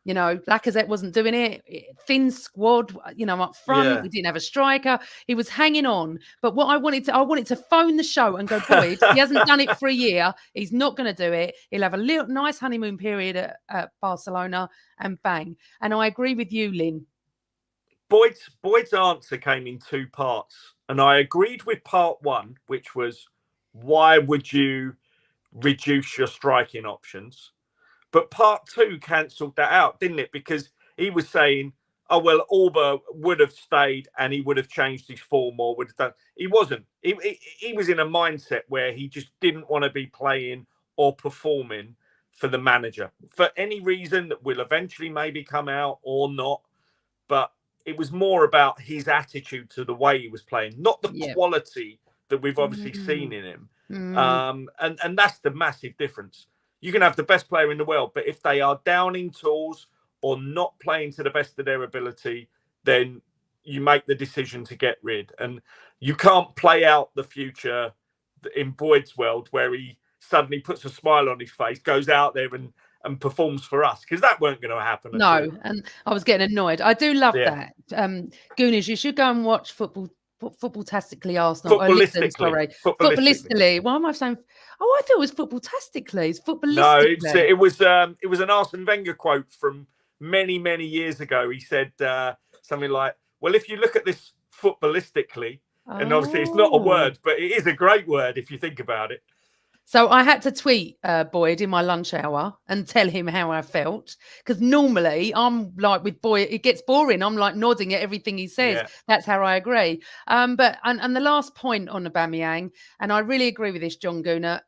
you know, Lacazette wasn't doing it, thin squad, you know, up front, we didn't have a striker. He was hanging on. But what I wanted to phone the show and go, Boyd, he hasn't done it for a year. He's not going to do it. He'll have a little nice honeymoon period at Barcelona and bang. And I agree with you, Lynn. Boyd's answer came in 2 parts, and I agreed with part 1, which was, why would you reduce your striking options? But part 2 cancelled that out, didn't it? Because he was saying, oh, well, Auba would have stayed and he would have changed his form or would have done. He wasn't. He was in a mindset where he just didn't want to be playing or performing for the manager for any reason that will eventually maybe come out or not. But it was more about his attitude to the way he was playing, not the quality that we've obviously seen in him. And that's the massive difference. You can have the best player in the world, but if they are down in tools or not playing to the best of their ability, then you make the decision to get rid. And you can't play out the future in Boyd's world where he suddenly puts a smile on his face, goes out there and performs for us, because that weren't going to happen. No, and I was getting annoyed. I do love that. Goonies, you should go and watch Football-tastically Arsenal. Footballistically. Why am I saying? Oh, I thought it was Football-tastically. It's Footballistically. No, it was an Arsene Wenger quote from many, many years ago. He said something like, well, if you look at this footballistically, and obviously it's not a word, but it is a great word if you think about it. So I had to tweet Boyd in my lunch hour and tell him how I felt, because normally I'm like with Boyd, it gets boring. I'm like nodding at everything he says. Yeah. That's how I agree. But the last point on Aubameyang, and I really agree with this, John Gooner.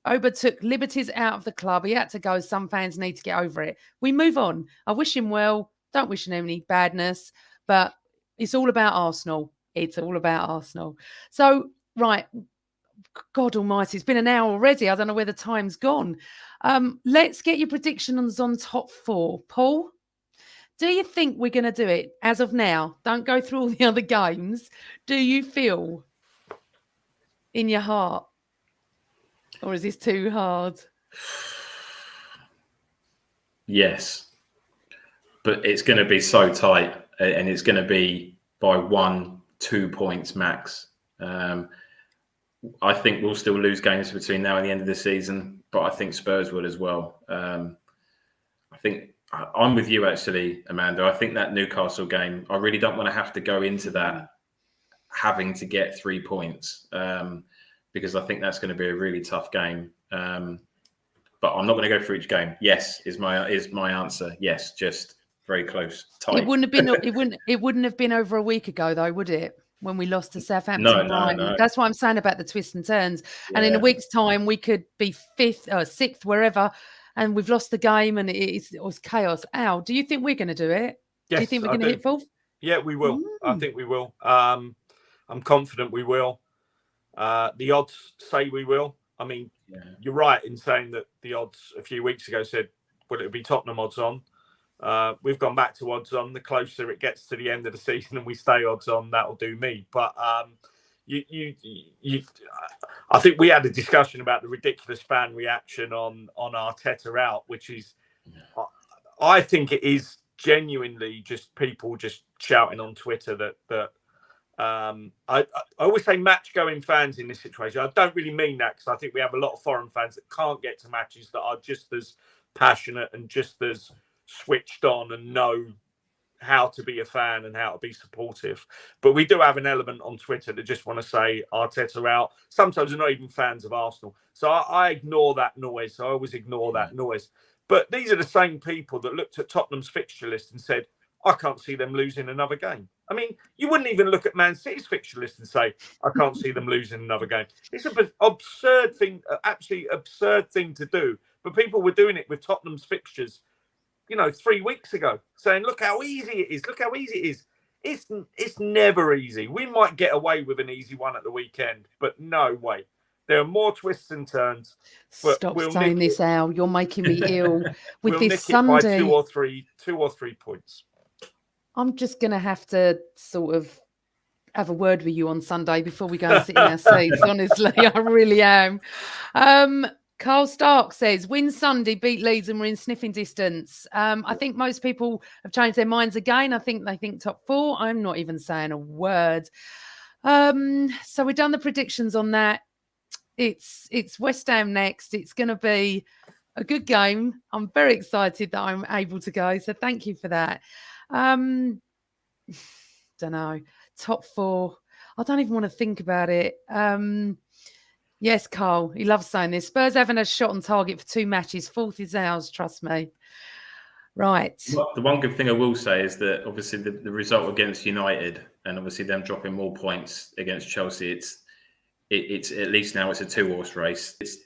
Oba took liberties out of the club. He had to go. Some fans need to get over it. We move on. I wish him well. Don't wish him any badness. But it's all about Arsenal. It's all about Arsenal. So, right. God almighty, it's been an hour already. I don't know where the time's gone. Let's get your predictions on top 4. Paul, do you think we're going to do it as of now? Don't go through all the other games. Do you feel in your heart? Or is this too hard? Yes. But it's going to be so tight, and it's going to be by 1-2 points max. I think we'll still lose games between now and the end of the season, but I think Spurs will as well. I think I'm with you, actually, Amanda. I think that Newcastle game, I really don't want to have to go into that having to get 3 points, because I think that's going to be a really tough game. But I'm not going to go through each game. Yes is my answer. Yes, just very close. Tight. It wouldn't have been over a week ago, though, would it? When we lost to Southampton, No. That's what I'm saying about the twists and turns. Yeah. And in a week's time, we could be 5th or 6th, wherever, and we've lost the game, and it was chaos. Al, do you think we're going to do it? Yes, do you think we're going to hit 4th? Yeah, we will. I think we will. I'm confident we will. The odds say we will. I mean, you're right in saying that the odds a few weeks ago said, well, it would be Tottenham odds on. We've gone back to odds on. The closer it gets to the end of the season and we stay odds on, that'll do me. But I think we had a discussion about the ridiculous fan reaction on Arteta out, which is, I think it is genuinely just people just shouting on Twitter that I always say match-going fans in this situation. I don't really mean that, because I think we have a lot of foreign fans that can't get to matches that are just as passionate and just as switched on and know how to be a fan and how to be supportive. But we do have an element on Twitter that just want to say Arteta out. Sometimes they're not even fans of Arsenal. So I ignore that noise. I always ignore that noise. But these are the same people that looked at Tottenham's fixture list and said, I can't see them losing another game. I mean, you wouldn't even look at Man City's fixture list and say, I can't see them losing another game. It's an absurd thing, absolutely absurd thing to do. But people were doing it with Tottenham's fixtures 3 weeks ago, saying, look how easy it is. Look how easy it is. It's never easy. We might get away with an easy one at the weekend, but no way. There are more twists and turns. Stop saying this, Al. You're making me ill with this this Sunday. By 2 or 3 points. I'm just going to have to sort of have a word with you on Sunday before we go and sit in our seats. Honestly, I really am. Carl Stark says, win Sunday, beat Leeds, and we're in sniffing distance. I think most people have changed their minds again. I think they think top 4. I'm not even saying a word. So we've done the predictions on that. It's West Ham next. It's going to be a good game. I'm very excited that I'm able to go. So thank you for that. Don't know. Top 4. I don't even want to think about it. Yes, Carl, he loves saying this. Spurs haven't a shot on target for 2 matches. 4th is ours, trust me. Right. The one good thing I will say is that obviously the result against United and obviously them dropping more points against Chelsea, it's at least now it's a 2-horse race. It's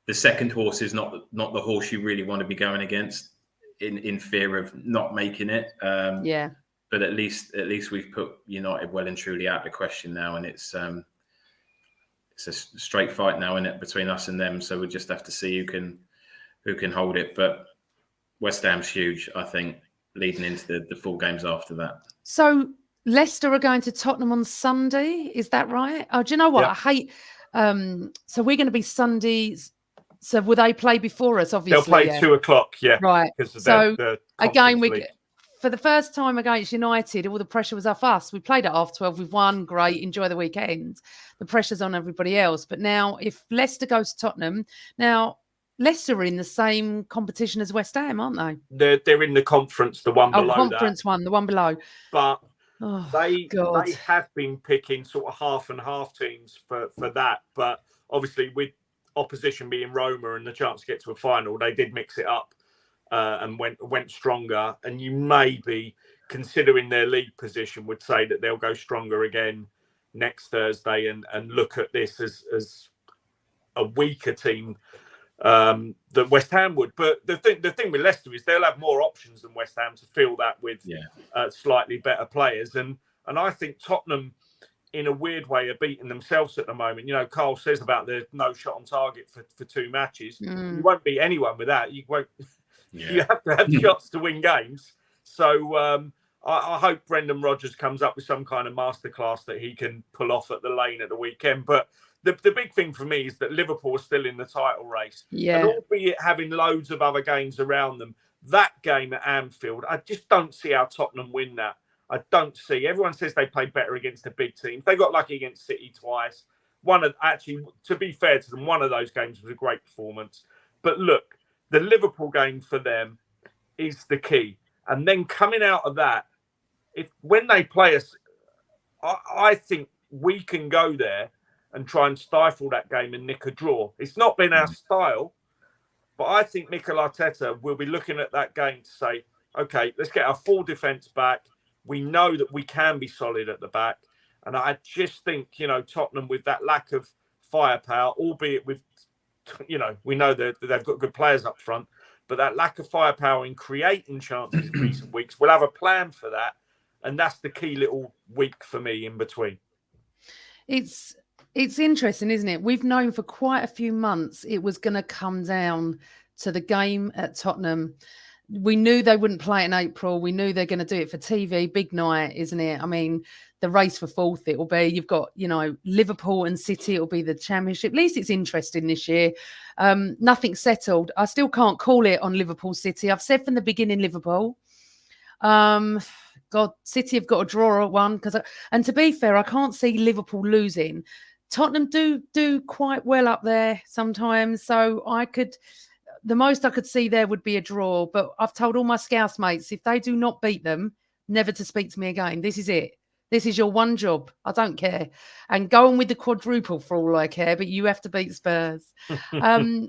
the second horse is not the horse you really want to be going against in fear of not making it. Yeah. But at least we've put United well and truly out of the question now, and it's a straight fight now, isn't it, between us and them. So we just have to see who can hold it. But West Ham's huge, I think, leading into the 4 games after that. So Leicester are going to Tottenham on Sunday. Is that right? Oh, do you know what? Yep. I hate. So we're going to be Sundays. So will they play before us? Obviously, they'll play 2 o'clock. Yeah, right. So again, for the first time against United, all the pressure was off us. We played at 12:30. We've won. Great. Enjoy the weekend. The pressure's on everybody else. But now, if Leicester goes to Tottenham, now Leicester are in the same competition as West Ham, aren't they? They're in the conference, the one below conference that. one, the one below. But they God. have been picking sort of half and half teams for that. But obviously, with opposition being Roma and the chance to get to a final, they did mix it up and went stronger. And you maybe, considering their league position, would say that they'll go stronger again next Thursday and look at this as a weaker team that West Ham would. But the thing with Leicester is they'll have more options than West Ham to fill that with slightly better players. And I think Tottenham, in a weird way, are beating themselves at the moment. Carl says about the no shot on target for 2 matches. You won't beat anyone with that. You won't. Yeah. You have to have shots to win games. So I hope Brendan Rodgers comes up with some kind of masterclass that he can pull off at the Lane at the weekend. But the big thing for me is that Liverpool are still in the title race. Yeah. And albeit having loads of other games around them, that game at Anfield, I just don't see how Tottenham win that. I don't see. Everyone says they play better against the big teams. They got lucky against City twice. To be fair to them, one of those games was a great performance. But look, the Liverpool game for them is the key. And then coming out of that, when they play us, I think we can go there and try and stifle that game and nick a draw. It's not been our style, but I think Mikel Arteta will be looking at that game to say, okay, let's get our full defence back. We know that we can be solid at the back. And I just think, Tottenham with that lack of firepower, albeit with, we know that they've got good players up front, but that lack of firepower in creating chances in recent weeks, we'll have a plan for that. And that's the key little week for me in between. It's interesting, isn't it? We've known for quite a few months it was going to come down to the game at Tottenham. We knew they wouldn't play it in April. We knew they're going to do it for TV. Big night, isn't it? I mean, the race for 4th, it will be. You've got, Liverpool and City. It'll be the Championship. At least it's interesting this year. Nothing settled. I still can't call it on Liverpool City. I've said from the beginning, Liverpool. God, City have got a draw at 1. And to be fair, I can't see Liverpool losing. Tottenham do quite well up there sometimes. So the most I could see there would be a draw. But I've told all my Scouse mates, if they do not beat them, never to speak to me again. This is it. This is your one job. I don't care. And go on with the quadruple for all I care, but you have to beat Spurs.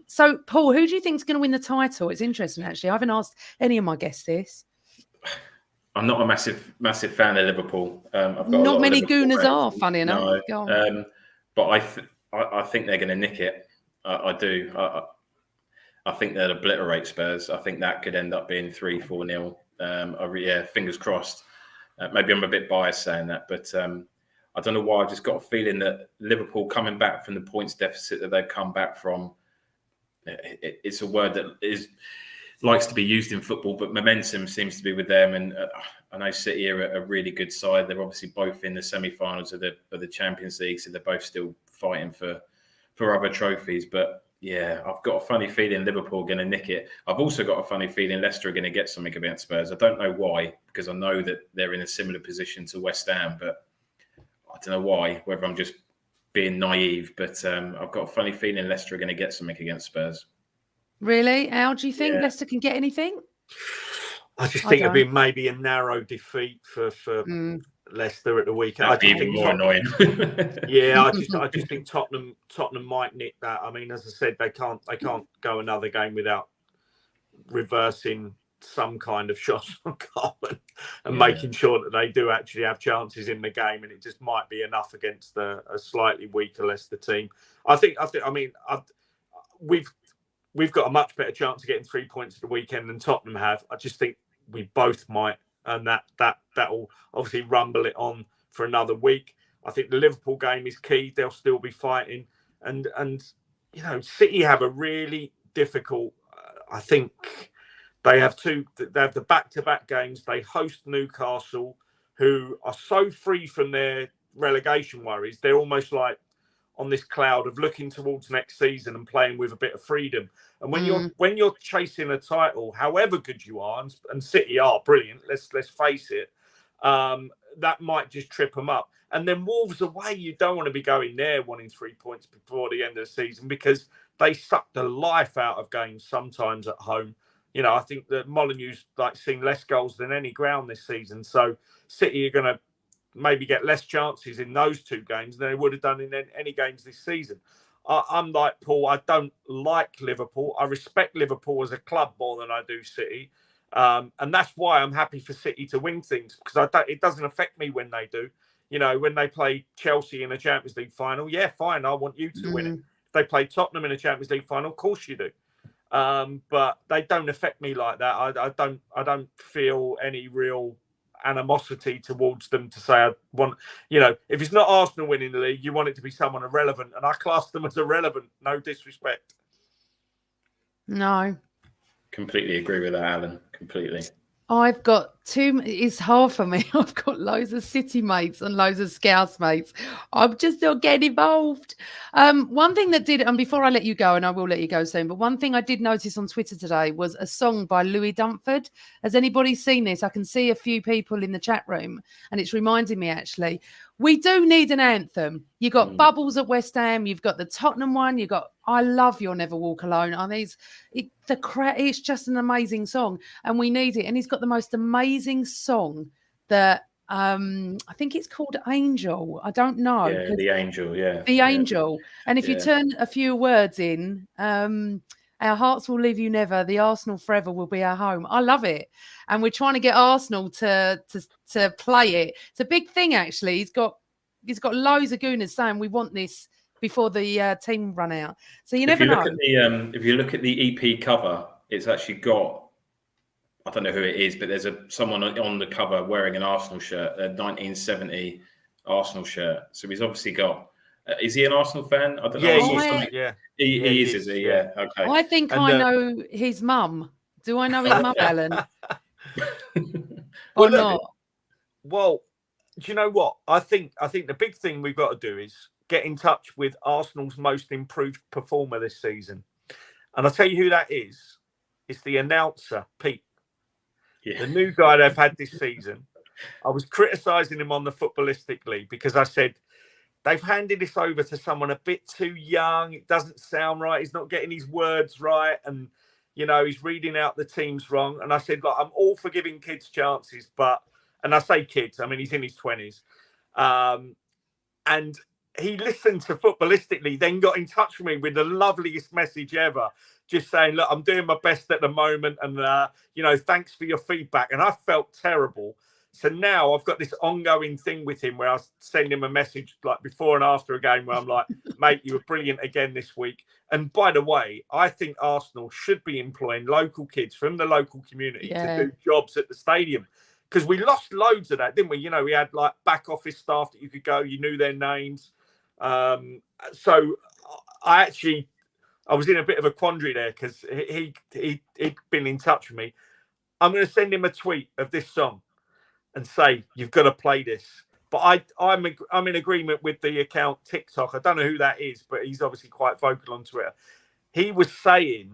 So, Paul, who do you think is going to win the title? It's interesting, actually. I haven't asked any of my guests this. I'm not a massive fan of Liverpool. I've got not many Gooners are, funny enough. No, but I think they're going to nick it. I do. I think they'll obliterate Spurs. I think that could end up being 3-4-0. Fingers crossed. Maybe I'm a bit biased saying that, but I don't know why. I've just got a feeling that Liverpool coming back from the points deficit that they've come back from, it's a word that likes to be used in football, but momentum seems to be with them. And I know City are a really good side. They're obviously both in the semi-finals of the Champions League, so they're both still fighting for other trophies. But yeah, I've got a funny feeling Liverpool are going to nick it. I've also got a funny feeling Leicester are going to get something against Spurs. I don't know why, because I know that they're in a similar position to West Ham, but I don't know why, whether I'm just being naive, but I've got a funny feeling Leicester are going to get something against Spurs. Really? Al, do you think Leicester can get anything? I just think it'll be maybe a narrow defeat for Leicester at the weekend. That'd be even more annoying. I just think Tottenham might nick that. I mean, as I said, they can't go another game without reversing some kind of shot on goal and making sure that they do actually have chances in the game, and it just might be enough against a slightly weaker Leicester team. We've got a much better chance of getting 3 points at the weekend than Tottenham have. I just think we both might, and that'll obviously rumble it on for another week. I think the Liverpool game is key. They'll still be fighting, and City have a really difficult. I think they have the back-to-back games. They host Newcastle, who are so free from their relegation worries. They're almost like on this cloud of looking towards next season and playing with a bit of freedom. And when you're chasing a title, however good you are, and City are brilliant, let's face it, that might just trip them up. And then Wolves away, you don't want to be going there wanting 3 points before the end of the season, because they suck the life out of games sometimes at home. I think that Molineu's seen less goals than any ground this season. So City are going to maybe get less chances in those two games than they would have done in any games this season. I'm like Paul. I don't like Liverpool. I respect Liverpool as a club more than I do City. And that's why I'm happy for City to win things, because it doesn't affect me when they do. When they play Chelsea in a Champions League final, yeah, fine, I want you to win it. If they play Tottenham in a Champions League final, of course you do. But they don't affect me like that. I don't feel any real animosity towards them to say I want, if it's not Arsenal winning the league, you want it to be someone irrelevant, and I class them as irrelevant. No disrespect. No. Completely agree with that, Alan. Completely. I've got it's hard for me. I've got loads of City mates and loads of Scouse mates. I'm just not getting involved. One thing that did, and before I let you go, and I will let you go soon, but one thing I did notice on Twitter today was a song by Louis Dunford. Has anybody seen this? I can see a few people in the chat room, and it's reminding me, actually. We do need an anthem. You got Bubbles at West Ham. You've got the Tottenham one. You got I Love You'll Never Walk Alone. I mean, it's just an amazing song, and we need it. And he's got the most amazing song that I think it's called Angel. I don't know. Yeah, the Angel. Yeah, the Angel. And if you turn a few words in, our hearts will leave you never. The Arsenal forever will be our home. I love it. And we're trying to get Arsenal to play it. It's a big thing, actually. He's got loads of gooners saying we want this before the team run out. So you never know. If you look at the EP cover, it's actually got, I don't know who it is, but there's someone on the cover wearing an Arsenal shirt, a 1970 Arsenal shirt. So he's obviously got. Is he an Arsenal fan? I don't know. He is he? Yeah. Okay. I think I know his mum. Do I know his mum, Alan? Or not? Well, do you know what? I think the big thing we've got to do is get in touch with Arsenal's most improved performer this season. And I'll tell you who that is. It's the announcer, Pete. Yeah. The new guy they've had this season. I was criticising him on the Footballistic League because I said, they've handed this over to someone a bit too young. It doesn't sound right. He's not getting his words right. And, he's reading out the teams wrong. And I said, look, I'm all for giving kids chances, and I say kids, I mean, he's in his 20s. And he listened to Footballistically, then got in touch with me with the loveliest message ever, just saying, look, I'm doing my best at the moment. And, thanks for your feedback. And I felt terrible. So now I've got this ongoing thing with him where I send him a message like before and after a game where I'm like, mate, you were brilliant again this week. And by the way, I think Arsenal should be employing local kids from the local community to do jobs at the stadium. Because we lost loads of that, didn't we? We had like back office staff that you could go, you knew their names. So I was in a bit of a quandary there because he'd been in touch with me. I'm going to send him a tweet of this song and say, you've got to play this. But I'm in agreement with the account TikTok. I don't know who that is, but he's obviously quite vocal on Twitter. He was saying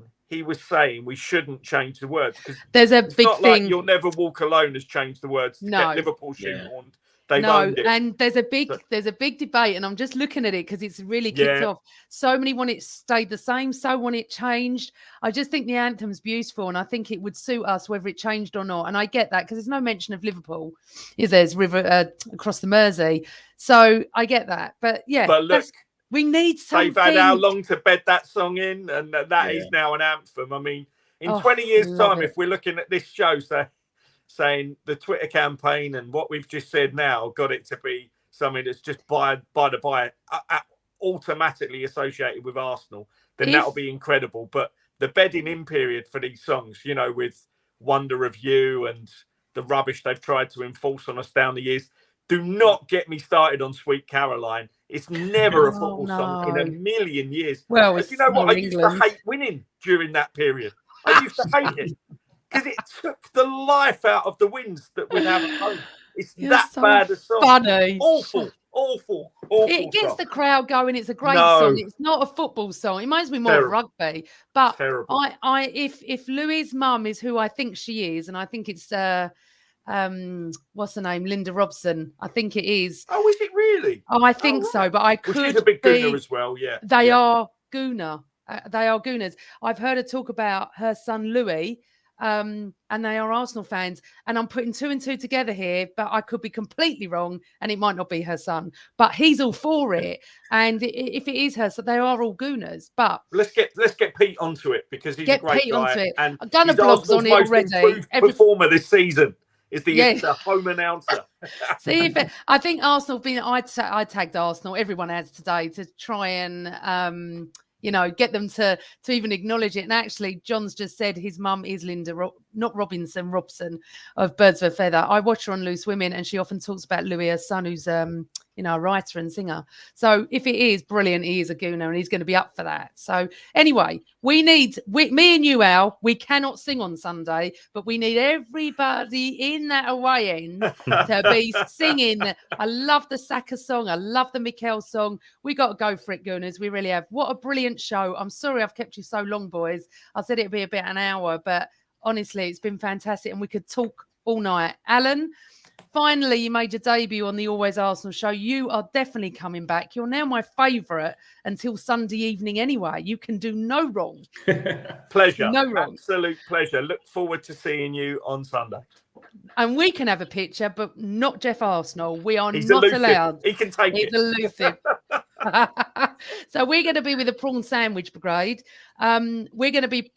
we shouldn't change the words because there's a big thing. Like You'll Never Walk Alone has changed the words to get Liverpool shoehorned. They've owned it. And there's a big debate, and I'm just looking at it because it's really kicked off. So many want it stayed the same, so want it changed. I just think the anthem's beautiful, and I think it would suit us whether it changed or not. And I get that because there's no mention of Liverpool, is there? There's river across the Mersey, so I get that. But look, we need something. They've had how long to bed that song in, and that is now an anthem. I mean, In 20 years' time, if we're looking at this show, saying the Twitter campaign and what we've just said now got it to be something that's just by automatically associated with Arsenal, then that'll be incredible. But the bedding in period for these songs, you know, with Wonder of You and the rubbish they've tried to enforce on us down the years, do not get me started on Sweet Caroline. It's never a football song in a million years. Well, you know what? I used to hate winning during that period. I used to hate it because it took the life out of the wins that we'd have at home. It's that bad a song. Funny. Awful. It gets the crowd going. It's a great song. It's not a football song. It reminds me more of rugby. But if Louis' mum is who I think she is, and I think it's what's her name? Linda Robson. I think it is. Oh, is it really? Oh, I think so. But I could. She's a big gooner as well. Yeah. They are gooner. They are gooners. I've heard her talk about her son Louis. And they are Arsenal fans, and I'm putting 2 and 2 together here, but I could be completely wrong, and it might not be her son, but he's all for it. And if it is her, so they are all gooners. But let's get Pete onto it, because he's a great Pete guy. Onto it. And I've done a blogs on it already. Performer this season is the home announcer. See, I think Arsenal I tagged Arsenal. Everyone has today to try and get them to even acknowledge it. And actually, John's just said his mum is Linda, not Robson of Birds of a Feather. I watch her on Loose Women, and she often talks about Louis, her son, who's a writer and singer. So if it is brilliant, he is a gooner, and he's going to be up for that. So anyway, me and you, Al, we cannot sing on Sunday, but we need everybody in that away end to be singing. I love the Saka song. I love the Mikel song. We got to go for it, gooners. We really have. What a brilliant show. I'm sorry I've kept you so long, boys. I said it'd be about an hour, but honestly, it's been fantastic, and we could talk all night. Alan, finally, you made your debut on the Always Arsenal show. You are definitely coming back. You're now my favourite until Sunday evening anyway. You can do no wrong. Pleasure. No wrong. Absolute pleasure. Look forward to seeing you on Sunday. And we can have a picture, but not Jeff Arsenal. We are He's not elusive. allowed. He can take it. He's elusive. So we're going to be with the Prawn Sandwich Brigade. We're going to be,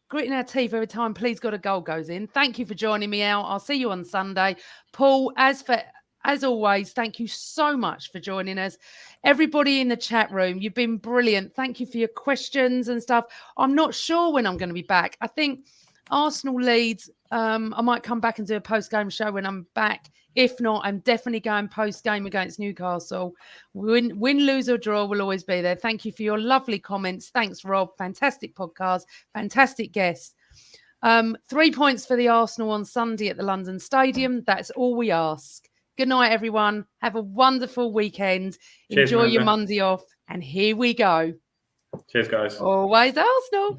gritting our teeth every time Please God a goal goes in. Thank you for joining me, Al. I'll see you on Sunday. Paul, as always, thank you so much for joining us. Everybody in the chat room, you've been brilliant. Thank you for your questions and stuff. I'm not sure when I'm going to be back. I think Arsenal leads. I might come back and do a post-game show when I'm back. If not, I'm definitely going post-game against Newcastle. Win, lose or draw, we'll always be there. Thank you for your lovely comments. Thanks, Rob. Fantastic podcast. Fantastic guest. 3 points for the Arsenal on Sunday at the London Stadium. That's all we ask. Good night, everyone. Have a wonderful weekend. Cheers, Enjoy Amanda. your Monday off. And here we go. Cheers, guys. Always Arsenal.